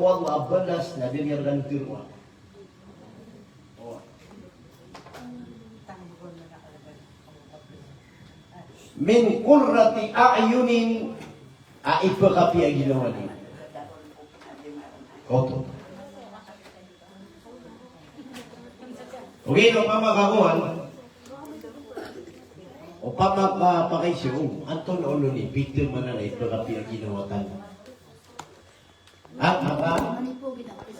ko Allah balas na din yang gantirwa. Min qurrati a'yunin ipakapi ang ginawa niya. Koto. Okay, no pamakakuhan. O pamapakaisyo, anton ono ni Peter mananay ipakapi ang ginawa kan. At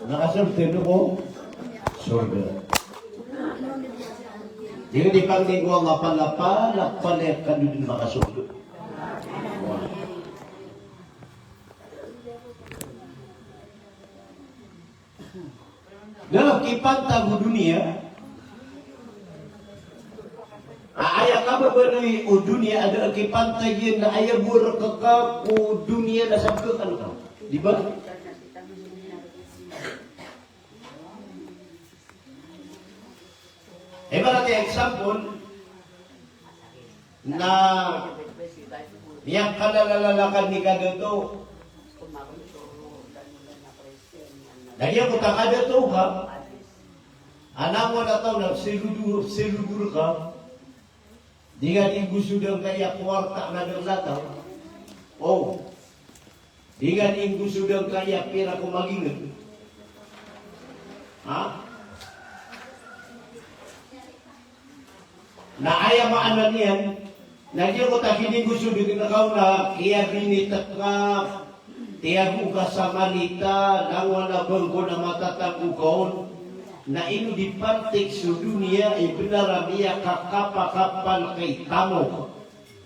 nakasurtin ko, surga. Jadi dipanggil gua ngapa-ngapa, lapan kan duduk makasurga. Dalam kipantang dunia, ayah kamu beri dunia ada kipantang yang ayah berkekak dunia dah sampai kan kau di bawah. Ibaratnya example na yang kalalalakan ni kada tu. Dari aku tak ada tu ka. Anak mo na tahu nak seludur ka. Dengan ibu sudah kaya kuarta na berlatau. Oh. Dengan ibu sudah kaya pira kumagingan. Ha? Na ayaw maanan yan, nandiyan ko takinig gusto din na kau na kaya binitak ka, tiyago ka sa malita, nawa na bangko na matatag ukaon, na ino di pantik sa dunia, ibinaramiya kakapakapan kay tamo.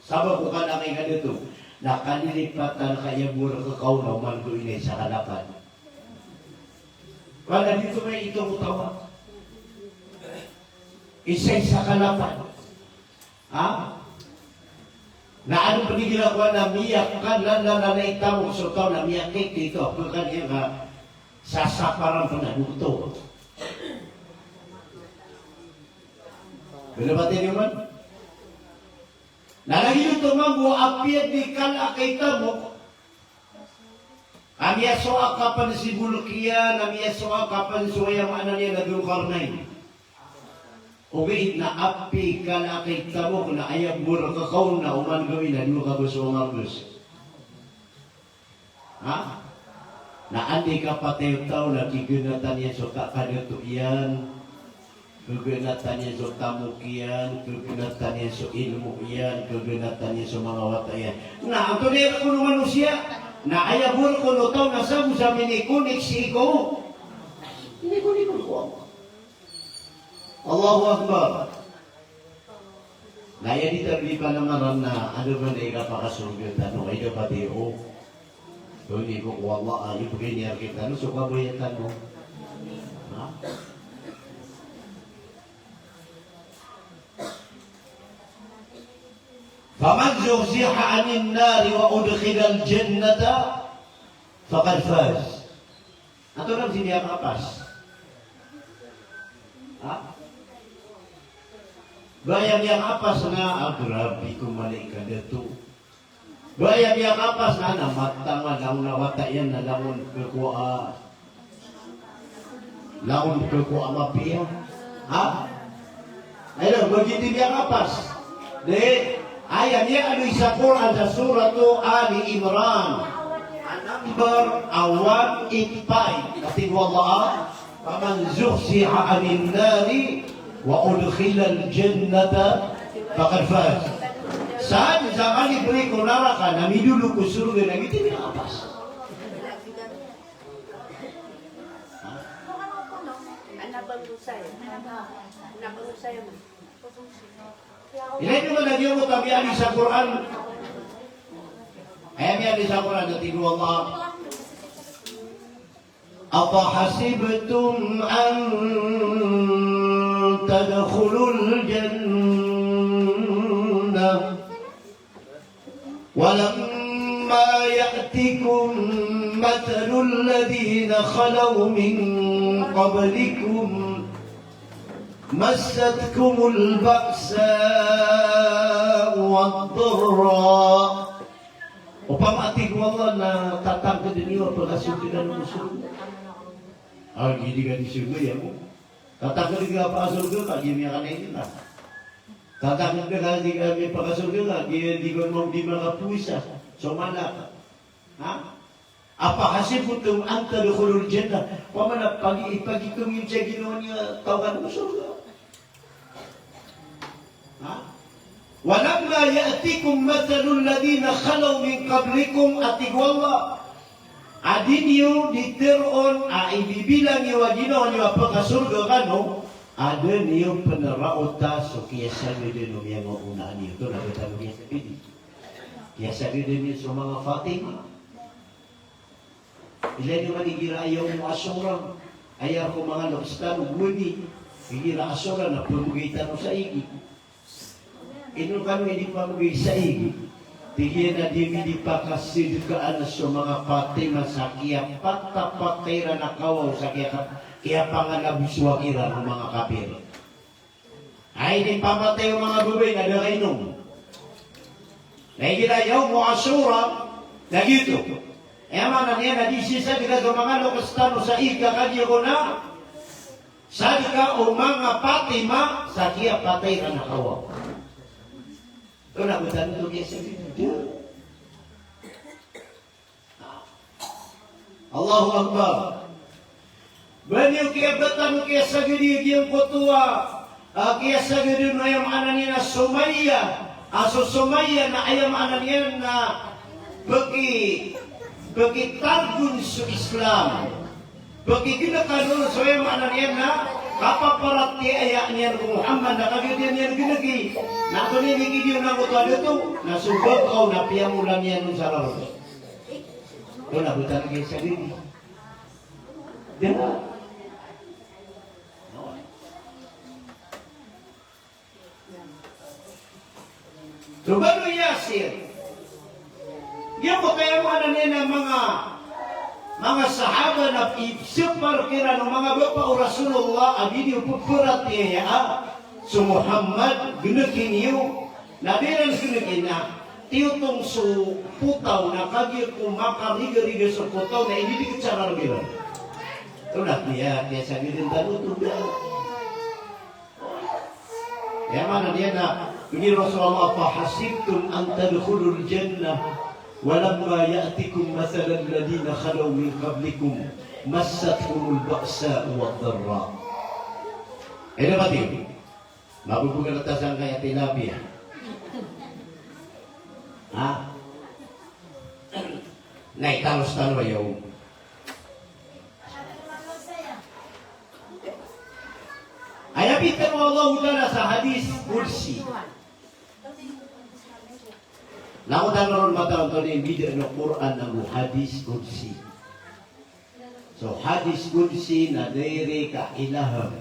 Sabag ko ka na kay ganito, na kanilipatan kaya mura kakao na umanto inay sa halapan. Kaya dito may itong utawa. Isay sa kalapan. Ha? Na ano panigila ko na miyak ka na itawag sa tao na miyak dito. Kung kanya nga sasaparan pa na luto. Binabatin niyo man? Nalagin ito man mo apiat di kalakay tamo. Kami asoa kapan si Bulukiya, kami asoa kapan suwayang anan niya na Dulkarnain. Uwi na api ka na kay tamo na ayab mura kakaw na uman gawin na di mo kagusto ngabus. Ha? Na andi ka patayo-taw na kigunatan niya so kakadato iyan, kigunatan niya so tamukiyan, kigunatan niya so ilmu iyan, kigunatan niya so mga watayan. Na, ang tunay ko ng manusia, na ayab mura ko no taw na sabu sa minikunik si ikaw. Hindi ko ako. Allahu Akbar. Naya di tabi pa naman na ano ba na ikapakasurga tanong ay kapati o hindi ko wala ay begini kita no suka bayatan mo. Ha? Faman zuhziha 'anil nar wa udkhila al-jannata faqad faz. Ato lang sini ang kapas. Ha? Bayang yang apas na grabe kumalik ka dito. Bayang yang apas na namatang lang nawata yan na lamun kekuha. Lamun kekuha mapiya. Ha? Ayun, begitu yang apas. De, ayat niya ano sa Quran sa suratu Ali Imran. Number 185. Kating wallah, faman zuhziha 'anil nari wa udkhilal jannata faqad faz. Saan zaman diberi ko neraka na midulu ko surga na gitu bilang apa? Ini cuma lagi aku tapi ada di Quran. Ayatnya di Quran ada tiga Allah. Apa hasibtum an تدخلوا الجنة ولما يأتكم مثل الذين خلوا من قبلكم مستكم البأساء والضراء Upang ating Allah na tatang ka din iyo pagkasukinan ng surga. Hindi ka di surga yan mo. Tatang ka din ka pagkasurga ka, di niya ka na yun na. Tatang ka di ka may pagkasurga ka, di ko mong di makapuisa. So malaka. Ha? Apakasibutong ang talukulul jannah. Pamana pag-itum yung siya ginawa niya, tawagan mo surga. Ha? Walamma ya'tikum mathalul ladina khalaw min qablikum atigwalla. Adin yu diteron ibibilang yu ginawa niyo pagkasurga kano, ada niyo penarauta so kiyasa din yung una niyo. Ito nakita mo niya sa pili. Kiyasa din niyo sa mga Fatima. Ilan yung manigira ayaw mo asurang. Ayaw ko mga lokstan, guni. Igira asurang na pumugitan mo sa igi. Ino kanu hindi pa sa igi. Tigyan na di pa kasi dugaan sa mga Fatima sa kaya patapatira na kawaw sa kaya pangalabiswa kira ng mga kapir. Ay di pamatay yung mga bubay na nakainom. Naigirayaw mo asura na gito. Eman na niya na di sisa di ka mga lokastano sa ika kanya ko na sa di ka o mga Fatima sa kaya patay na nakawaw. Ito na butan ito kaya sa video. Allahu Akbar. Banyo kaya batan kaya sa gidi yung kutua. Kaya sa gidi na yung anan na Sumaya. Aso Sumaya na ayam anan niya na bagi targun sa Islam. Bagi kinakaroon sa yung anan niya na kapaparat ti ayak niya ko Muhammad na kagyan niya ginagi. Na ito niya nagigil na ko ito ito. Nasubag ko na piyamulan niya nung sararo. Ito na butan kayo sa gini. Diba? So, Banu Yasir, yan po kaya mo ano niya ng mga sahaba na isipar kira ng mga bapa o Rasulullah abidi upupurat niya so Muhammad gunakin niyo na bilang gunakin na tiyutong so putaw na kagir kung makariga-riga sa putaw na hindi dikit sa rargira. Tulad niya sa gilin talo ito. Kaya mana niya na ini Rasulullah fahasibtum an tadkhulul jannah walamma ya'tikum mathalal ladina khalaw min qablikum massatkumul ba'sa'u wad-dharra. Ini pati. Mabubugan na tasang kaya tilapia. Ha? Nay talos-talo yaw. Ayabitan mo Allah Ta'ala sa hadis kursi. Nautan na ron mataon ito yung video ng Quran ng hadis kursi. So hadis kursi na direct ka ilaham.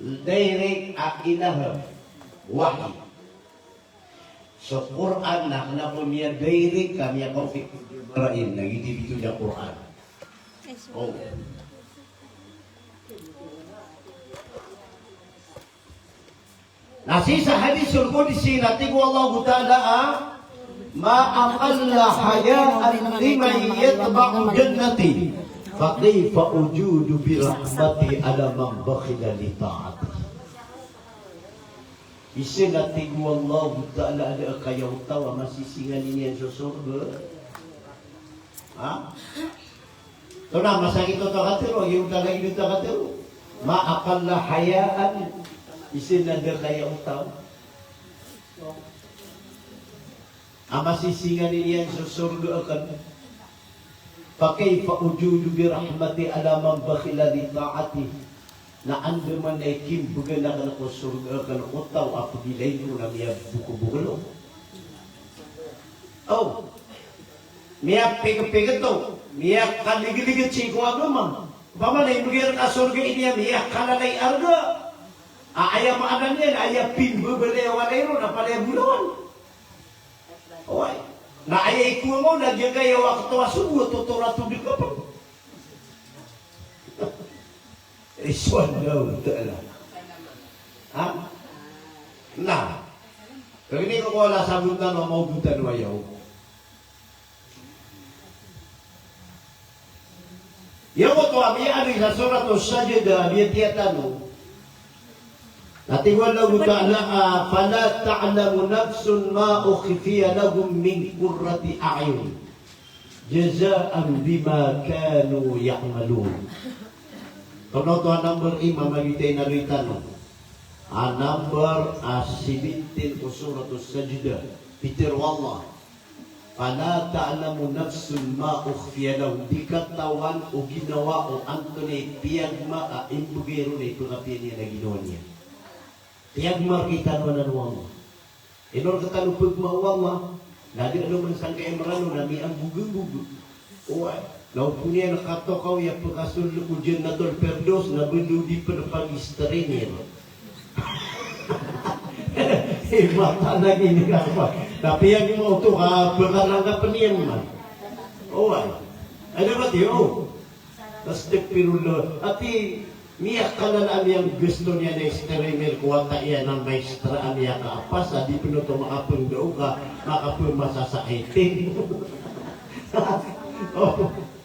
Direct ka ilaham. Wahi. So Quran na kanapon niya direct kami ang konfigurain. Nagitibito niya Quran. Oh. Nasi sa hadisul qudsi natigo Allah Ta'ala ma aqalla haya'an liman yatba'u jannati fa kayfa ujudu bi rahmati ala man bakhila li ta'ati. Isin natigo Allah Ta'ala ada kayaw tawa masisingan niya sa surga. Ha? Ito na masakit ito katero yung talaga ito katero ma aqalla haya'an isin naga kaya utaw. Ang masisingan niya sa surga akan pakay paujudu bi rahmati alamang bakhila di ta'ati na ando man ay kimbuga na ka ko surga akan utaw apo dilay mo na miya buko-buko. Oh, miya pega-pega to. Miya kaligid-ligid si ko agama. Pamanay bugir ka surga iniya miya kalalay arga. Ayah maanan niya, ayah pimbo belewanero na palaya bulawan. Oy, na ayah ikuha mo, nagyan kayo waktu wasubo, tutura tubig ka pa. Iswan daw, ta'ala. Ha? Na, pag hindi ko wala sabutan o maudutan wayaw. Yung ito, ami sa surat As-Sajdah, biya tiyatano. Natin wala ta'ala, fala ta'lamu nafsun ma ukhfiya lahum min qurrati a'yun. Jazaan bima kanu ya'malun. Kalau tu number 5 magitay na ritano. Number 17 ko surat As-Sajdah. Peter wallah. Fala ta'lamu nafsun ma ukhfiya lahum. Di katawan o ginawa o Anthony piyagma imbugero na ipagapian niya na ginawa niya. Piyagma kita naman ang wama. Inor katalupag mawama. Nadi ano man sang kaemrano na may ang bugug-bugug. O naupo niya nakatokaw ya pagkasulok ko dyan na tol perdos na bendudi pa na pag-istari niya. Mata na gini ka pa. Tapi yang mo ito ka, bakalang ka pa niya man. O ano ba tiyo? Tapos nagpirulo. Ati, miyak ka na lang yung gusto niya na istremer kuwata iya ng maestra niya kaapas. Di pa na ito makapang daw ka, makapang masasaitin.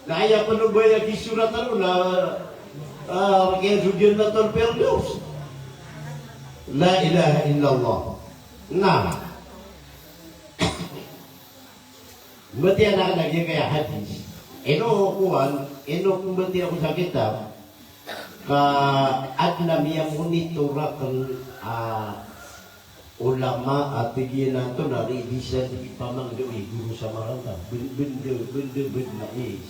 Kaya pa na ba yung isurat na kaya sudyan na tol perdos? La ilaha illallah. Nah, berarti anak lagi kaya hadis. Ino kung berarti ako sa kitab, ka adlam yang monitorakan ulama at tigyan nato na bisa di pamanggawi guru sa maranta. Benda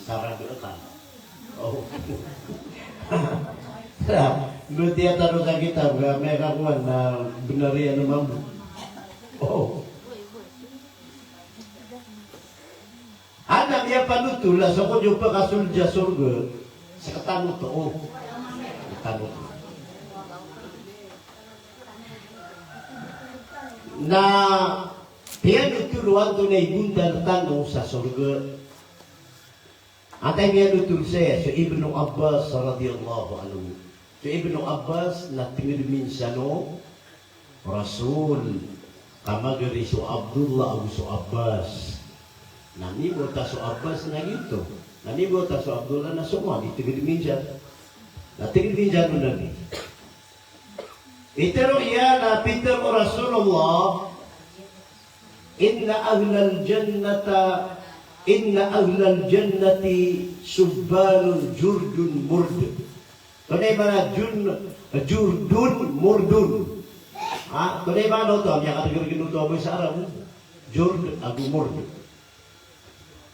saragatan. Oh. Berarti atau sa kitab, may kakuan na benar yan naman. Oh. Anak yang panutula sa ko yung pagkasulja surga sa katanong to. Oh. Katanong. Na pinutuluan to na ibundang tanong sa surga. At ay pinutul saya sa Ibnu Abbas radhiyallahu anhu. Sa Ibnu Abbas na tinirmin siya no Rasul kamagari so Abdullah Abu so Abbas. Nanibo ta so Abbas na gito. Nanibo ta so Abdullah na summa ditigirmin siya. Na tigirmin siya no nabi. Itero iya na Peter Rasulullah inna ahlal jannati subbanun jurdun murdun. Tunay ba na jurdun murdun? Tunay ba na ito? Ang kategori kinuto mo sa Arab. Jurdun agu murdun.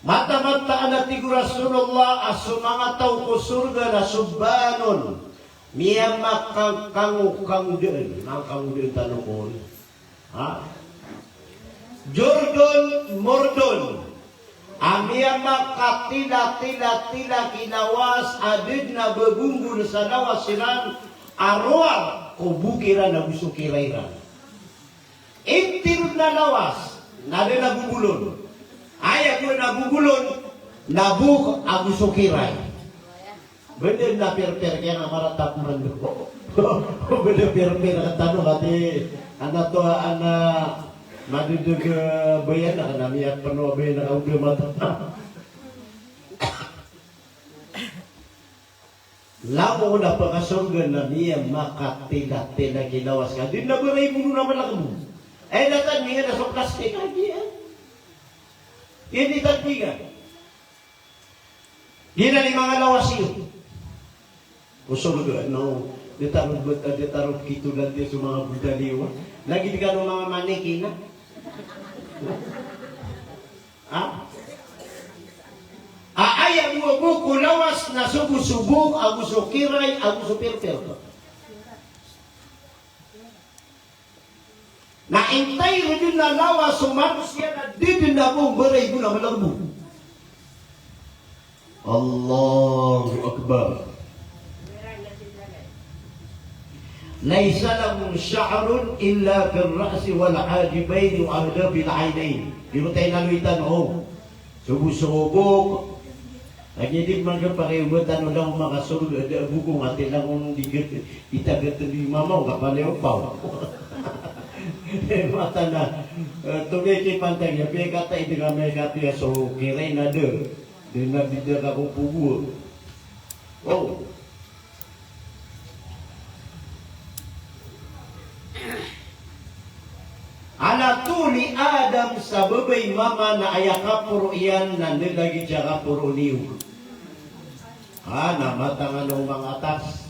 Mata-mata anak tigu Rasulullah asumanga tau ko surga na subbanun. Miyamak kang deun. Ang kang deun tanong Jurdun murdun. Amia maka tila kinawas adid na bebumbun sa nawasiran arwah kubukiran na busukirairan. Intin na lawas nade na bubulon. Ayak ko na bubulon nabuk agusukiray. Bener na per kaya nga maratap man do. Bener per ka tanong ati ana to ana madudug bayan na kanami at panobay na audio mata. Lamo na pagkasurgan na niya makatila-tila ginawas ka. Di na baray mo naman lang mo. Ay natan niya na suklas ka diyan. Hindi tagpigan. Di na ni mga lawas yun. Kusurgan, no. Ditarog kito lang din sa mga budaliwa. Lagi di ka ng mga manekina. Aayang mo buko lawas na subusubok, agusukiray, agusupirpir. Naintay rin na lawas, sumanos yan na didin na mong baray mo na malarbo. Allahu Akbar. ليس لهم شعر إلا في الرأس والحاجبين وأغلب العينين. Di mo tayo naluitan o. Subusubok. Nagyadip man ka pakiubutan mo lang makasulog. Bukong atin lang kung itagat di mamaw kapalayaw pa. Mata na tugay kay pantay ya pe kata ide kami kapya so kiray na de na bidya ka ko pugo. Oh. Anak tu ni Adam sa babay mama na ayaka puro iyan na nilagi siya puro niyo. Namata nga nung mga atas.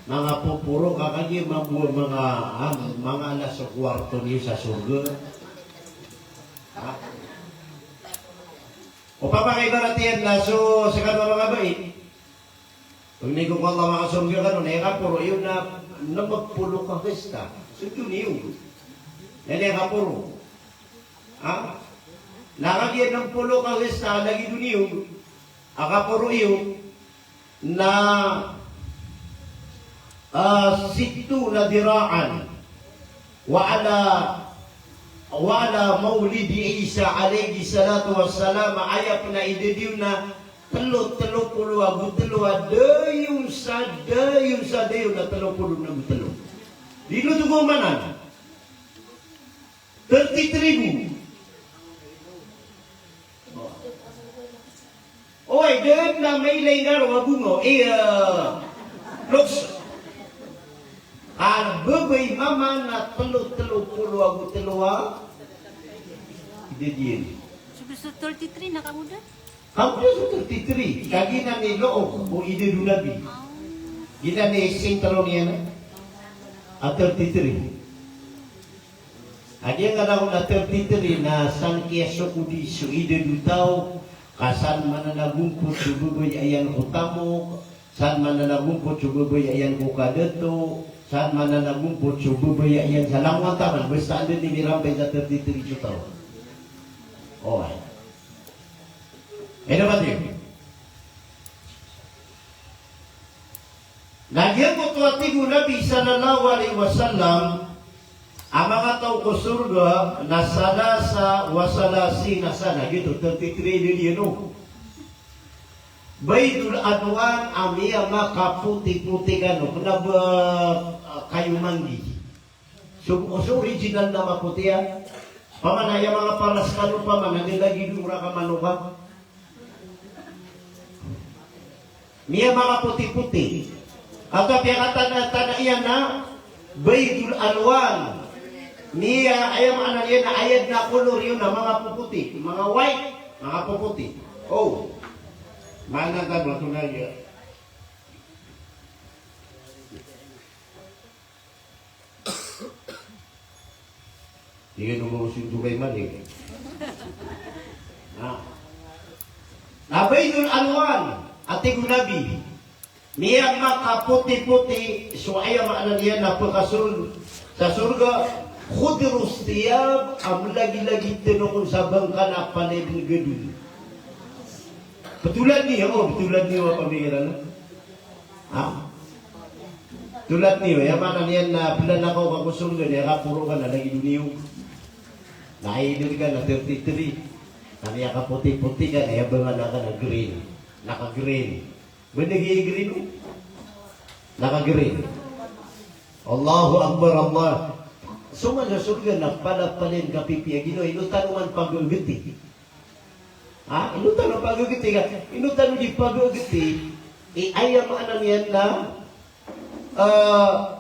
Mga pupuro kakagi mga alas sa kwarto niyo sa surga. O papakaibaratiyan na so sa kanwa mga bait. Pag niyo ko Allah mga surga ka nun, puro yun na magpulo ka festa. So yun niyo. Nene kapuro. Nakagyan ng pulo ka festa, lagi dun niyo. Akapuro yun na sittu na diraan wa ala maulidi Isa alayhi salatu wassalam ayap na idediw na telo puluh dayong sa dayon na 30 na telo. Dino tugo manan 33,000. Oy, dahil na may laingar wabungo loks babay mama na telo puluh idediin. Sa 33 nakamuda? Kamu sa 33. Kagi na ni loob o ide dunabi. Gina ni sentro niya na. 33. Adi nga na na 33 na sang keso kudi su ide dutaw kasan mananagumpot sububoy ayan utamo san mananagumpot sububoy ayan kukadeto san mananagumpot sububoy ayan sa langwang taman basta ando ni mirampay sa 33 juta. Oh. Ano ba din? Nagyan ko tuwatigo Nabi sallallahu alaihi wasallam ang mga tao ko surga na salasa wasalasi na sana. Gitu, 33 din yun. Baydul adwan amiya makaputi-puti gano. Kunaba kayo manggi. So original na maputi yan. Pamanaya mga paras kano paman. Nagilagi dura ka manubang. Miya mga puti-puti. At piyakatan na tana iyan na Baydul Alwan. Niya ayam anak yan na ayad na kolor yun na mga puputi. Mga white, mga puputi. Oh. Mana ka ba ito na yan? Hindi ka nung si Dugay Malik. Baydul Alwan. Ate Gunabi, niya makaputi-puti, so ayaw maanan niya na pagkasul sa surga, khudrus tiyab, ang lagi-lagi tinukon sa bangka na panibin gadun. Betulan niya, betulan niya ang pamikiran. Tulad niyo, yung maanan niya na pilan ako kakusurga, niya kapuro ka na lagi duniyo. Naidol ka na 33. Kaniya kaputi-puti ka, niya bangan ka na green. Naka-green. Benegi green? Naka-green. Allahu Akbar Allah. Suma sa surga na palapalin ka pipiya gino. Inutan naman pag-ugiti. Inutan ang pag-ugiti ka. Inutan di pag-ugiti. Ayam anan yan na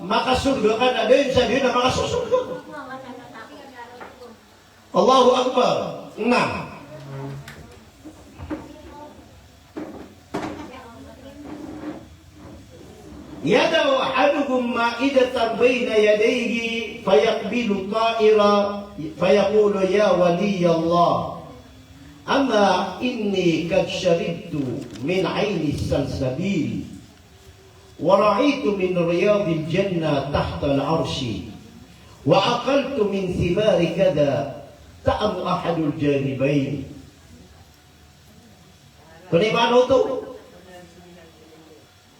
makasurga ka na. Doon sa na makasurga. Allahu Akbar. Nah. يدعو أحدكم مائدة بين يديه فيقبل طائرا فيقول يا ولي الله أما إني قد شربت من عين السلسبيل ورأيت من رياض الجنة تحت العرش وأكلت من ثمار كذا طعم أحد الجانبين. Kuniman ito?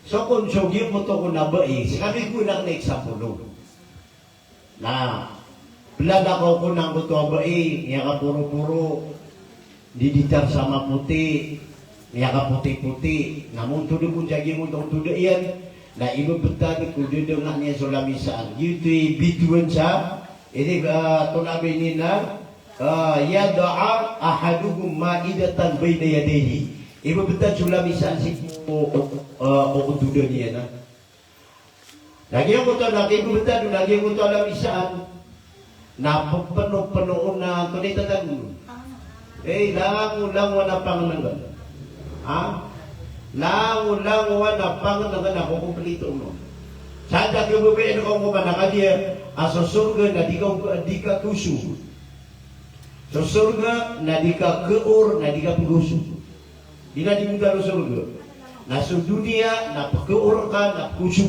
So kung sugyo mo ito kung nabai, sabi ko lang na eksapulo. Na, plan ako kung nang ito nabai, niya ka puro-puro, diditar sama puti, niya ka puti-puti, namun tudo mo jagi mo itong tudo iyan, Na ibu betani ku duduk niya sulamisaan. Yuti bituan sa ini tunabi nina yada'a ahaduhum ma'idatan baina yadayhi. Ibu betan sulamisaan si o duduk niya na. Lagi ang kuto lagi ibu betan lagi ang kuto lamisaan. Na penuh na tunay tatag. Langulang wana panganangan. Langulang wana panganangan ako kumplito mo. Sada kebubayan ko kumana dia aso surga na di ka kusu. So surga na di ka keur na di ka pugusu. Di na di muda surga. Na sa dunia na keur ka na kusu.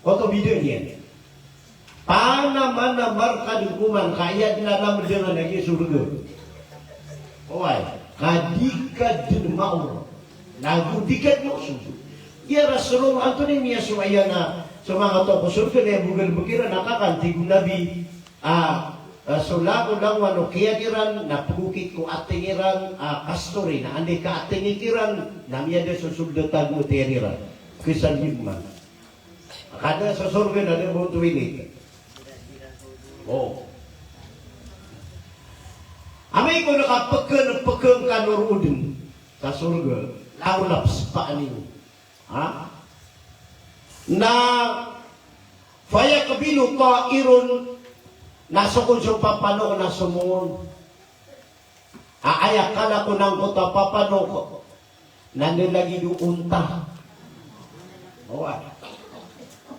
Koto bida niya. Pana mana marka dukuman kaya dalam dengan lagi surga. Oi, kadika din maur. Nagu dikat mo susu. Ya Rasulullah Antoni niya sumayana sumanga to ko surga na bugal bukira nakakanti Nabi sulago lang wano kiyagiran na pugukit ko atingiran kastori na andi ka atingikiran namya de susulda tagu teriran kisan himman. Kada sa surga na de mo tuwini. Oh. Amay ko nakapagkan kanurudin sa surga. Laulaps pa anin. Na faya kabilu ta'irun nasukon sa papano na sumon. Aayak kala ko ng kuta papano ko. Nanilagi unta. Owa.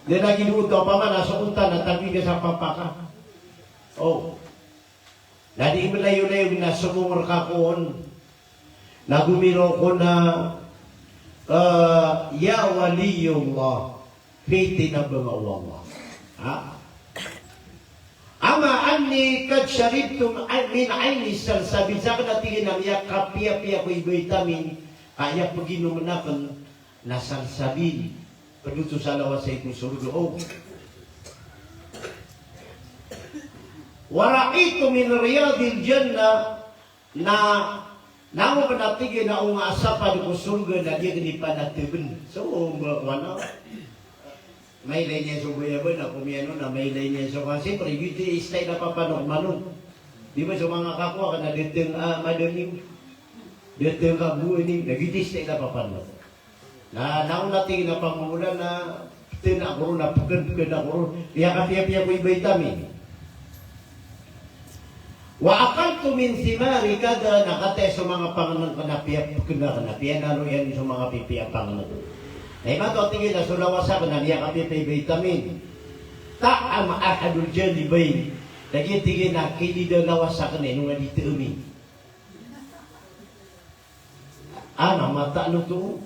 Nilagi unta pa man nasa unta na tabi ka sa papaka. Oh. Nadi malayo-layo na sumungor ka koon. Nagumiro ko na ya waliyullah piti na Allah. Ama anni kad sharibtum min aini salsabil sa kanatingin na miyak kapia-pia ko vitamin kaya paginumanakan na salsabil paduto sa lawas sa itong surga. Oh. Wara'itu min riyadil jannah na namo panatigin na ang asapa ko surga na dia kini panatibin. So, ano? May lainnya so buyaban na kumiyano na may lainnya so kasi pero yuti istay na papanok manong. Di ba so mga kakwa ka na diteng madani. Diteng kabu ini nagiti istay na papanok. Na naon natin na pangulan na tinakuro na pugan ako. Iya kapia-pia ko vitamin. Wa akaltu min thimari kada nakate sa mga panganan kanapiya nalo yan sa mga pipiya panganan. Ay mato tingin na sulawasa ka na niya kapipi vitamin. Ta'am ahadul janibain. Lagi tingin na kinida lawasa ka na nung dito umi. Ano mata no to?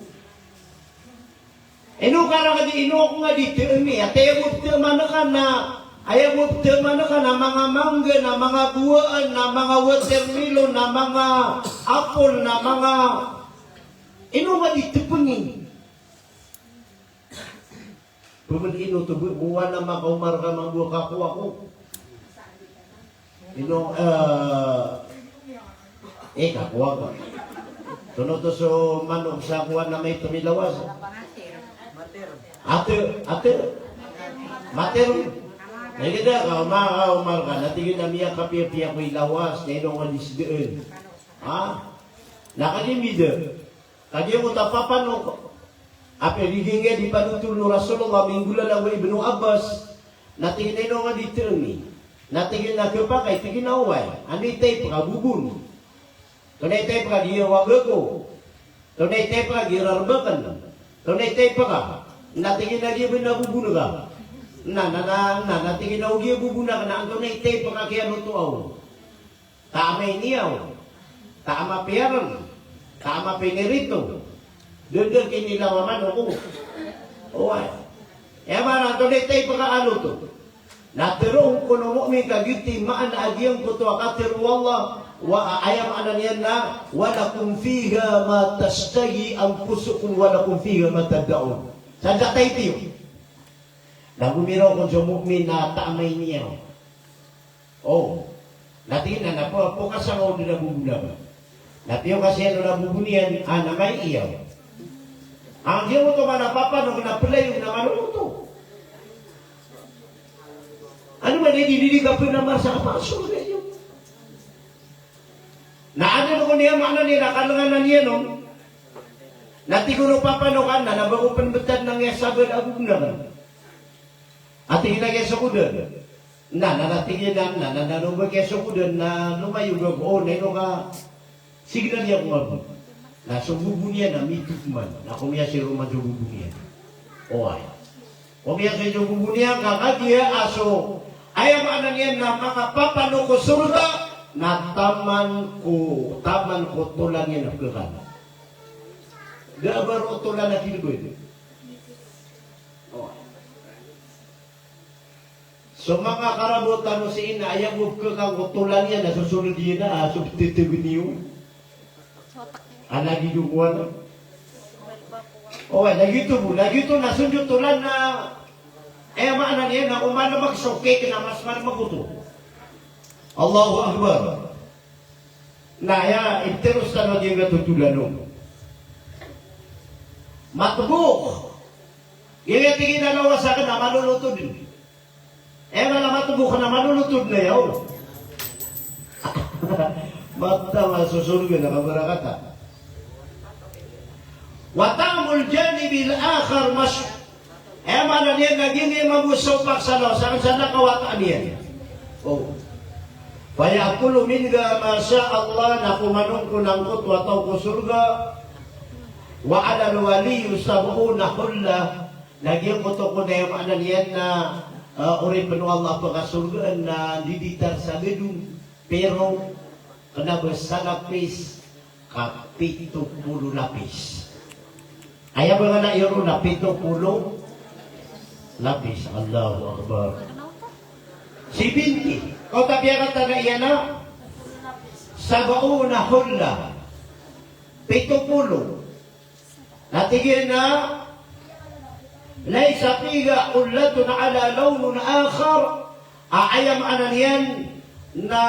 Eno karang di ino ko nga dito umi. Ate mo man ka na ayaw mo mana ka na mga mangga, na mga buwaan, na mga watermelon, na mga apple, na mga ino nga ditipungin. Pumun ino to buwan na makaumar ka mga buwa kakuha ko. Ino kakuha ka. Tunod to so manok sa kuha na may tumilawas. Ate. Mater. Nagida ka, umar ka, natigin na miya kapia-pia ko'y lawas, na inong alisdaan. Nakalimida. Kadi mo tapapan ko. Apelihingga di panutul no Rasulullah, minggula lang wa Ibnu Abbas, natigin na inong alitirmi. Natigin na kapakay, tigin na uway. Ano itay pa, bubun. Tunay itay pa, di wagago. Tunay itay pa, girarbakan. Tunay itay pa ka, natigin na gibin na bubun ka. Natigin na ugi bubuna ka na ang tunay tayo pagkakiano to aw. Tamay niyaw. Tama piyaran. Tama pinirito. Doon kinilawaman ako. Uway. Marang tunay tayo pagkaano to. Natirong kuno mo may kagiti maan na agiyang kuto akatiru Allah. Ayam anan yan na walakum fiha ma tastahi anfusukum walakum fiha ma taddaun. Sanda tayo tiyo. Nagumiro ko sa mukmin na tamay niya. Oh. Natin na napukas ang ako na nabubula ba? Natin kasi ano nabubunian, na may iyaw. Ang diyan mo to manapapa no kinapilay yung naman mo to. Ano man hindi ka pinamar sa kapasok ninyo? Naano ko niya mana niya nakalangan niya no. Natigulo pa panukan na nabago panbetad ng yasabad agugnaman. At hinagay sa kudan. Nanatigyan na nananubag kaya sa kudan na lumayugag o neno ka signal niya kung ano. Nasububo niya na mitutman. Na kumiya si Roma sububo niya. O ay. Kumiya si sububo niya kakagya aso. Ayaw maanan niya na mga papano ko surga na taman ko tulan niya na pagkakan. Gabaro tulan na kinugod. So mga karabutan mo si ina, ayaw mo pagkakan ko tulan niya na susunod niya na subtitibin niyo. Lagi dukuan. Lagi ito nasunod tulan na maanan niya na umana magsukik na mas maguto. Allahu Akbar. Naya, iteros na lang yung natutulan mo. Matubok. Tingin na nawa sa akin na malulutod. Wala matubok na malulutod na yaw. Mata masusurga na kabarakata. Watamul janibil akhar mana niya naging mabusopak sa law. Saan nakawataan niya? Fayakulu minga masya Allah na kumanong ko ng kutwa tao ko surga. Wa alal waliyu sab'una hulla. Nagyang kuto ko na yung anan yan na urin panu Allah pagkasurgaan na diditar sa gedung. Pero kanabas sa lapis kapito pulo lapis. Ayaw ba nga na iyon na pito pulo lapis. Allahu Akbar. Si binti. Kau tabiakan na iyan na sabauna hulla. 70. Natigil na laysa fiha hullatun ala lawnun akhar. Ayam anan yan na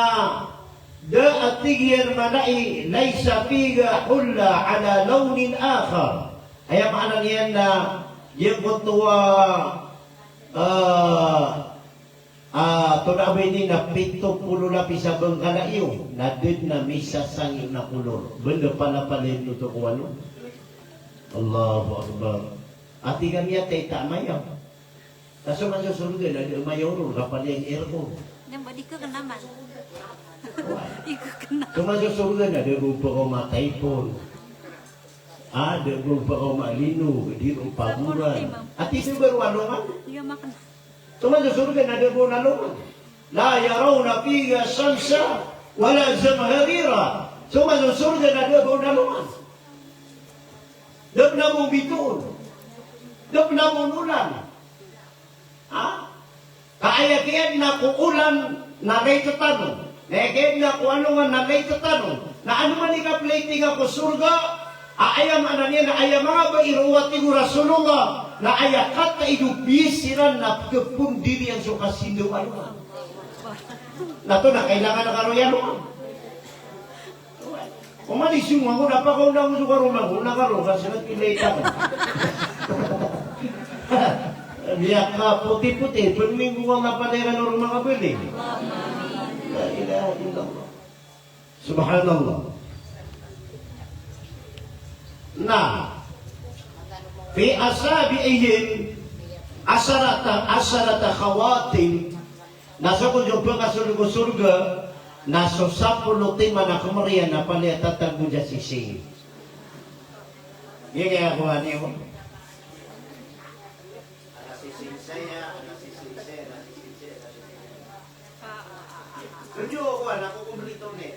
atigil manai laysa fiha hulla ala lawnin akhar. Ayam anan yan na yung kutuwa tunabay ni na 70 lapis sa bangkalayo na din na misa sangin na kulor. Benda pala palin ito ko ano? Allahu Akbar. Ati kami atay tamayaw. Kaso man sa surga na di umayorol kapal yung aircon. Di ka naman. Kung sa surga na di rupa ko mataypon. Di rupa ko malino. Di rupa paguran. Ati ito ba ruwanungan? Iya makan. Tuma sa surga na debo na luman. La yaraw na piga sansa wala zamharira. Tuma sa surga na debo na luman. Dab na mong bituon. Dab na mong ulan. Kaayakiyan na kuulan na kay tatanong. Kaya na kung ano nga na kay tatanong. Na ano man ika-plating ako surga, ayam anan niya na ayam mga ba iruwat ni Rasulullah na ayakat na idubisiran na kepun diri ang sukasindo ano. Na to na kailangan na karoyan mo. Umalis yung mga napakaw na mo sa karumang nakarong kasi nagpilay ka. Biyak ka puti-puti, pagminggo ang napalera ng mga building. La ilaha illallah. Subhanallah. Fi asabi'ihim asarata khawatim nasa ko yung pagkasurga nasa 10 tima na kumariyan na pala tatag mo dyan sising. Yung kaya kuha niyo. Anasising saya. Kunyo ko, nakukumplito ni.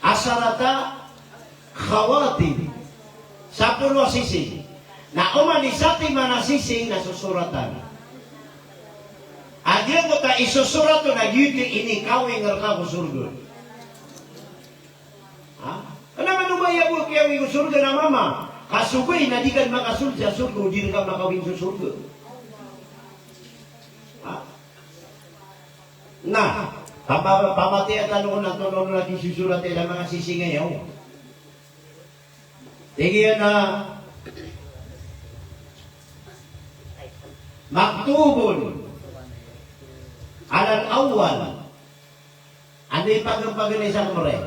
Asarata khawatim 10 sising. Na umanisati manasising na susuratan. Agyan mo ta isusurat na gyuti ini kawing ngarka ko surga. Ano man umaya mo kaya ko surga na mama? Kasubay na di ka makasul sa surga, di ka makawing sa surga. Pamati at ano na tulong lagi susulat ng mga sisi ngayon. Tingin na maktubun alal awal. Ano yung pag-pag-inay sa kumare?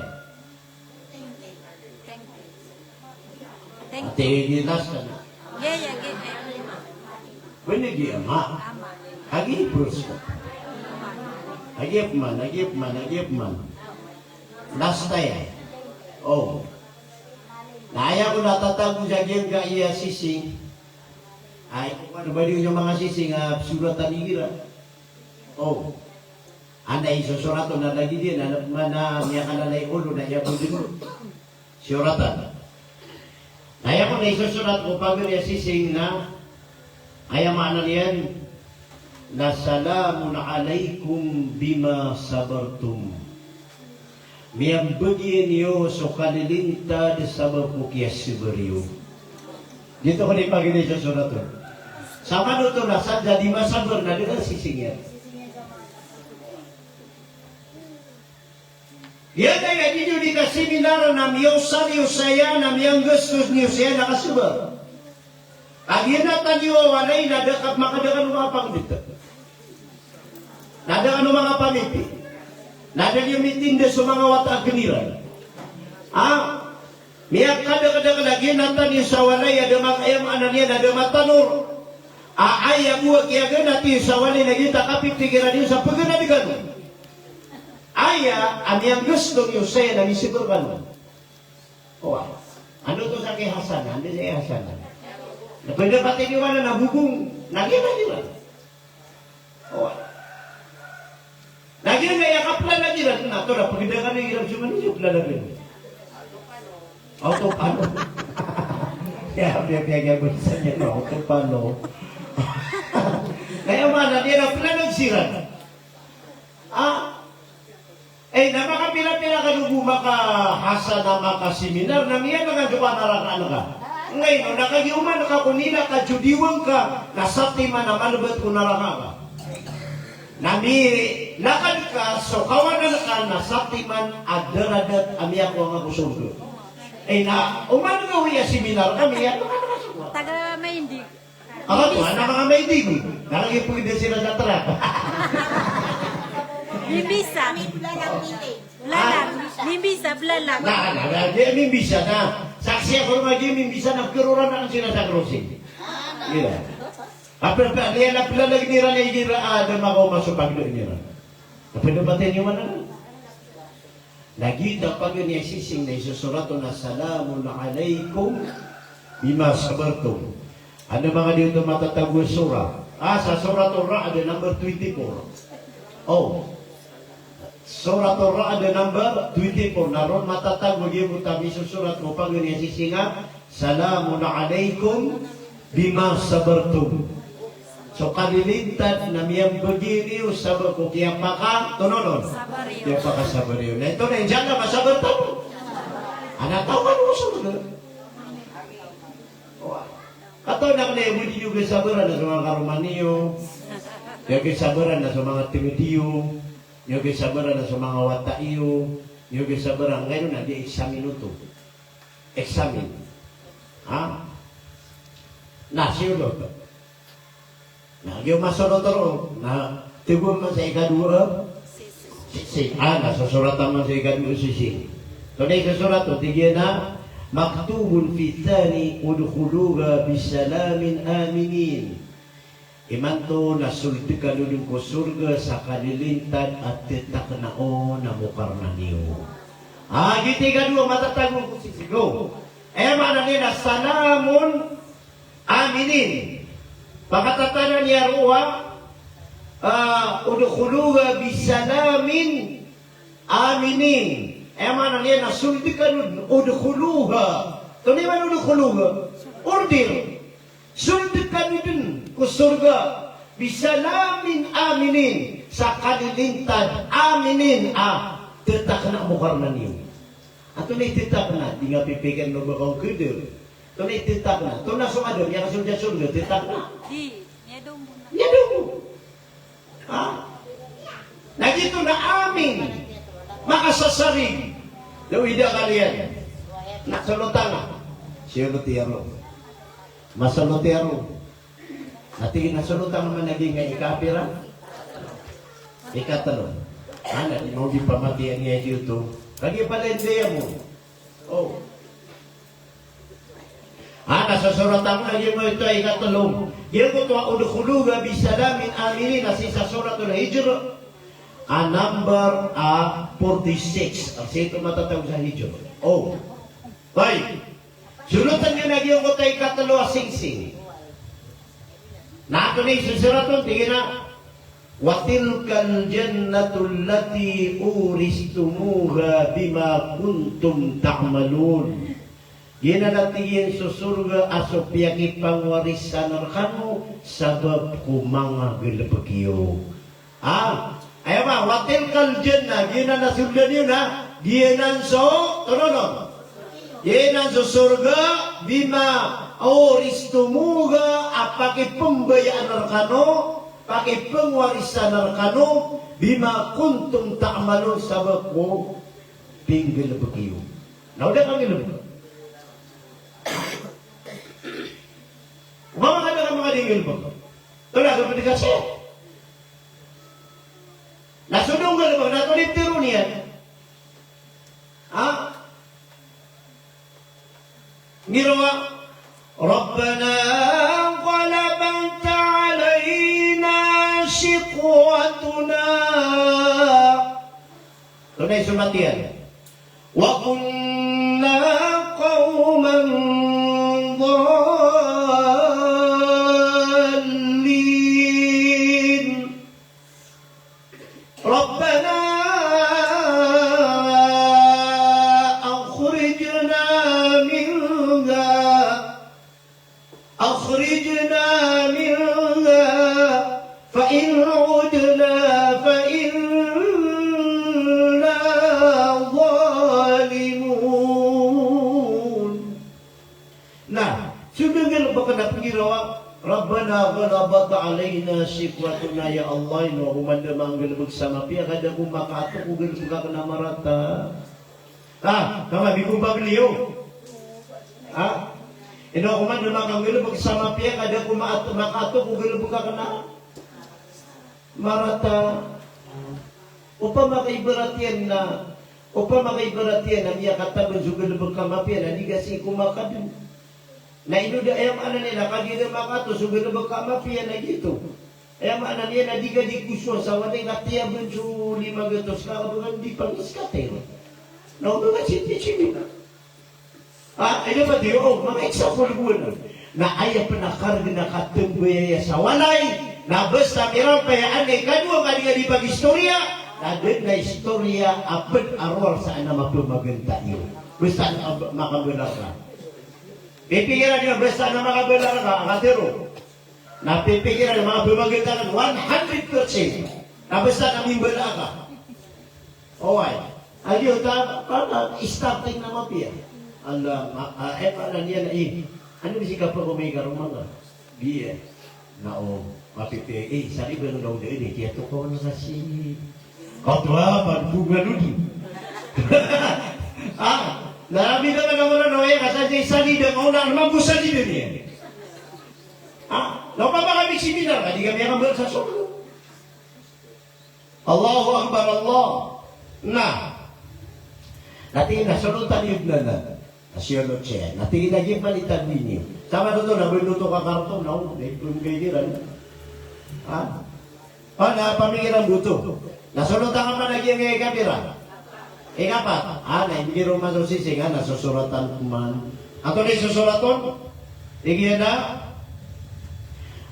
Thank you. Tingin nas ka na. Yeah. Winigi ama. Tama. Hagi pros ka. Agip man. Last time. Oh. Naya ko natatag mo siya ka iya sising. Ay, kung ano ba yung mga sising suratan igira. Oh. Anda isusurato na lagi din. Na niya kanalay ulo na iya po din. Suratan. Naya ko na isusurat ko pag niya sising na ayamaan niyan. Nasalamun alaikum bima sabartum. Miyang bagyan niyo so kalilintad sa mapukiyas sibariyo. Dito ko na ipagin sa surat. Sama nito na sadya di masabar na dengan sisingyan. Yan ay ninyo di ka seminar na miyosa niyo saya na miyang gustos niyo saya nakasubar. Aginatan niyo walay na dekat makadakan mga pangdita. Nada ano mga pamiti. Nada niyo mitinda sa mga wata keniran. Miyak kada-kada lagi natan niyo sa walay ada makayam ananian ada matanur. Ayam buat kiaga nati sa walay lagi takapit tigiran niyo sa paganabigan. Ami ang gusto niyo saya na misiburkan. Ano to sa kihasanan? Ano sa kihasanan? Napadapat niyo na nabugong. Nagyan nila. Nagyan na yakaplan na nila. Ito na, pagdagan na hirap siya maniyok na lang. Autopano. Kaya piyag-piyag mo sa niya na autopano. Kaya mana, niya na pala nagsiran. Na makapila-pila ka nung makahasa na makaseminar na miyan na nga juwa naraan ka. Ngayon, nakagiuman ka kunila ka, judiwang ka, nasati man na manubat ko naraan ka. Nami, lakad ka, so kawanan ka, nasati man, adaradat, amiyak ko nga kusong ko. Na, umano nga huya seminar kami, ano ka nakasuwa? Taga Maindig. Ako to, na mga Maindig. Nakagipugin din sila sa track. Limbisa. Blalang. Mimbisa na. Saksi ako mimbisa na kiruran na sila sa crossing. Gila. Apa dia na pila lagi nira na igira ada mako masupag do nira. Tapi dapatin niyo man. Lagi dapat niya sising na isusurato na salamun alaikum bima sabartum. Ada mga dito matatagwa surah. Sa surah Ar-Ra'd number 24. Surah Ar-Ra'd number 24. Naroon matatag mo tabi sa surat mo pag niya sisinga. Salamun alaikum bima sabartum. So kalilintad na miyang bagiriw sabar ko kaya paka tunonon. Kaya paka sabariw. Na ito na yung dyan na masabartam mo. Anatawan mo sa Kato na ka na yung hindi yung sabaran na sa mga Karumaniyo. Yung sabaran na sa mga Timoteo. Yung sabaran na sa mga Wataiyo. Yung sabaran ngayon na di examine ito. Examine. Nasyulot. Yung masunod na tigong man sa ikadua. Nasusuratan man sa ikadua sisi. So na ikasurat o, tigyan na maktubun fitani udkhuluha bisalamin aminin. Imanto nasulti ka nun ko surga sa kalilintad at titak na o na mukarna niyo. Giti ka doon matatagong ko sisigo. Mana nila salamun aminin. Pakatatanan niya ruwa udkhuluha bisalamin aminin. Mana niya nasulti ka nun udkhuluha. Ito naman udkhuluha. Order. Sulti ka nun ko surga. Bisalamin aminin. Sa kalilintad aminin. Tetak na mukar na niyo. At ito na ititak na. Di nga pipigan mo ba kong kudur. Ito na ititak na. Ito na sumador. Yang kasunod surga. Titak na. Di. Niya daw muna. Niya daw mo. Nagito na amin makasasarig. Lawida kalian. Nasalutang. Siya lutero. Masalutero. Natingin nasalutang naman naging nga ikapira. Ikatalo. Ana, mo di pamatian niya dito. Kagi palendeya mo. Oh. Sa suratan mo lagi mo ito ay ikatulong. Yan ko ito ang udukuluga bisalamin aminin na sa suratul Hijr. Number 46. Ang sito matatawag sa Hijr. Oh. Baik. Sulutan nga nagyong ko ito ay ikatulo asing-sing. Na ito na isusuratun, tingin na. وَتِلْكَ الْجَنَّةُ الَّتِي أُورِثْتُمُوهَا بِمَا كُنْتُمْ تَعْمَلُونَ. Ginanatiin sa surga asopyaki pangwarisan kamu sabab kumanga gilapagyo. Ayaw ba, watilkal jannah, ginanasuldan yun ha, ginanso, turunon. Ginanso surga, bima oristumuga, apaki pembayaan kano, paki pengwarisan kano, bima kuntum ta'malun sabab ko pinggil bagyo. Naudah kang gilapagyo. Mama kada ka mga dingil ba? Wala ka pwede kasi. Nasunong ka ba? Natulip tiro niyan. Ngirawa, Rabbana qalabat alayna shiqwatuna. Ito na isulatian. Wa kunna qawman Rabbana ghalabat alaina shiqwatuna ya Allah no humanda manggal bersama pia kada ku makato ku gel suka kena marata. Kama biku baglio. Ino humanda manggal bersama pia kada ku makato ku gel buka kena marata. Upama kaibaratian na niya kata benjugal berkamapia na digasi ku makadun. Na ino da ayam ana nila kagina makato sugod baka mafia na gitu. Ayam ana niya na diga di kusyo sa wanay katiya bunso 5 gatos ka bukan di pangiskatero. Na uno nga siti na. Ino ba diyo mga example buwan na aya penakarga na katumbayaya sa walay na basta meron payaan ay kadwa kadiga di pagistorya na din na istorya apet arwal sa ana mapumaganta iyo. Basta makabelar ka. Pipikiran niyo, basta na makabelar ka, katero. Napipikiran ng mga bumagitan 100%. Na basta na mimbala ka. Okay. Adiyo, starting na mapia. Ano niya na ano ba si kapag umiga rumanga? Biya. Mapipi. Sari ba nung daw din kaya to ko na kasi. Katwa, pagbuga nun. Narabi ka na naman ano kasi dyan salida ka ulang naman busa din niya. Naw pa ba kami similar? Hindi kami kambil sa solo. Allahu Akbar Allah. Natingin na, sunutan yung na. Nasyolot siya. Natingin na yung palitan ninyo. Sama doon, nabiluto ka karton. Kung kailiran. Pamigiran buto. Nasunutan ka pa nagyang kamera. Ikapat, hindi rin masusising, nasusuratan kuman. Ato na isusuraton, tigyan na,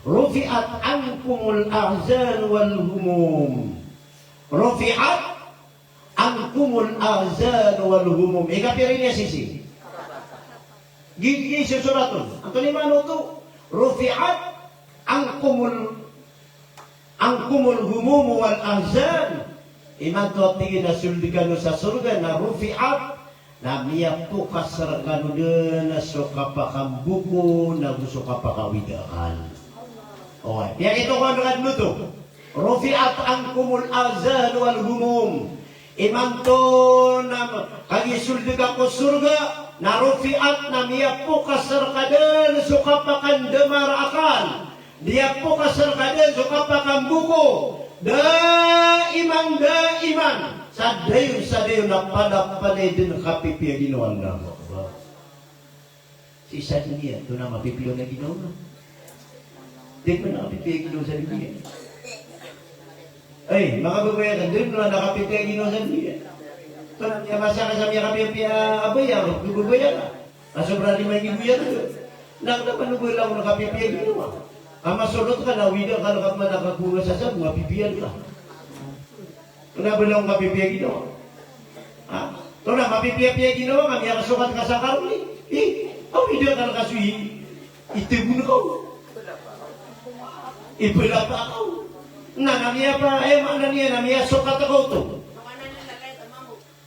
Rufi'at ankumul ahzan wal humum. Rufi'at ankumul ahzan wal humum. Ikapirin niya sisi. Gigi isusuraton. Ato ni mano to, Rufi'at ankumul humum wal ahzan. Iman to tingin na suldikan sa surga na rufi'at na miyak to kasarakan na so kapakambuko na gusto kapakawidaan. Okay. Kaya ito ko ang luto. Rufi'at ankumul azan wal humum. Imanto nam kagi sulga ko surga na rufi'at na miya po kasarkaden sukapakan demar akan. Dia po kasarkaden sukapakan buko. Daiman sadayon na padapanay din kapipiya ginawa na. Sisa dunia ito na mapipiyo na ginawa. Di mo na kapipiya ginawa sa dunia. Ay, mga babayaran, din mo na nakapipiya ginawa sa dunia. Ito na, masa ka sa mga kapipiya abaya, babayaran. Nasobra 5,000 yan. Nakatapanuboy lang na kapipiya ginawa. Ang masulot ka na, wida ka na kapag nakakunga sa sab, mapipiyan ka. Kenapa lang mapipiya ginawa? Ha? Ito na, mapipiya ginawa, kami ang kasukat ka sa karuli. Ang wida ka na kasuhi, itibun ko. Ipila pa ako. Namiya pa, mana niya, namiya sukat ako to.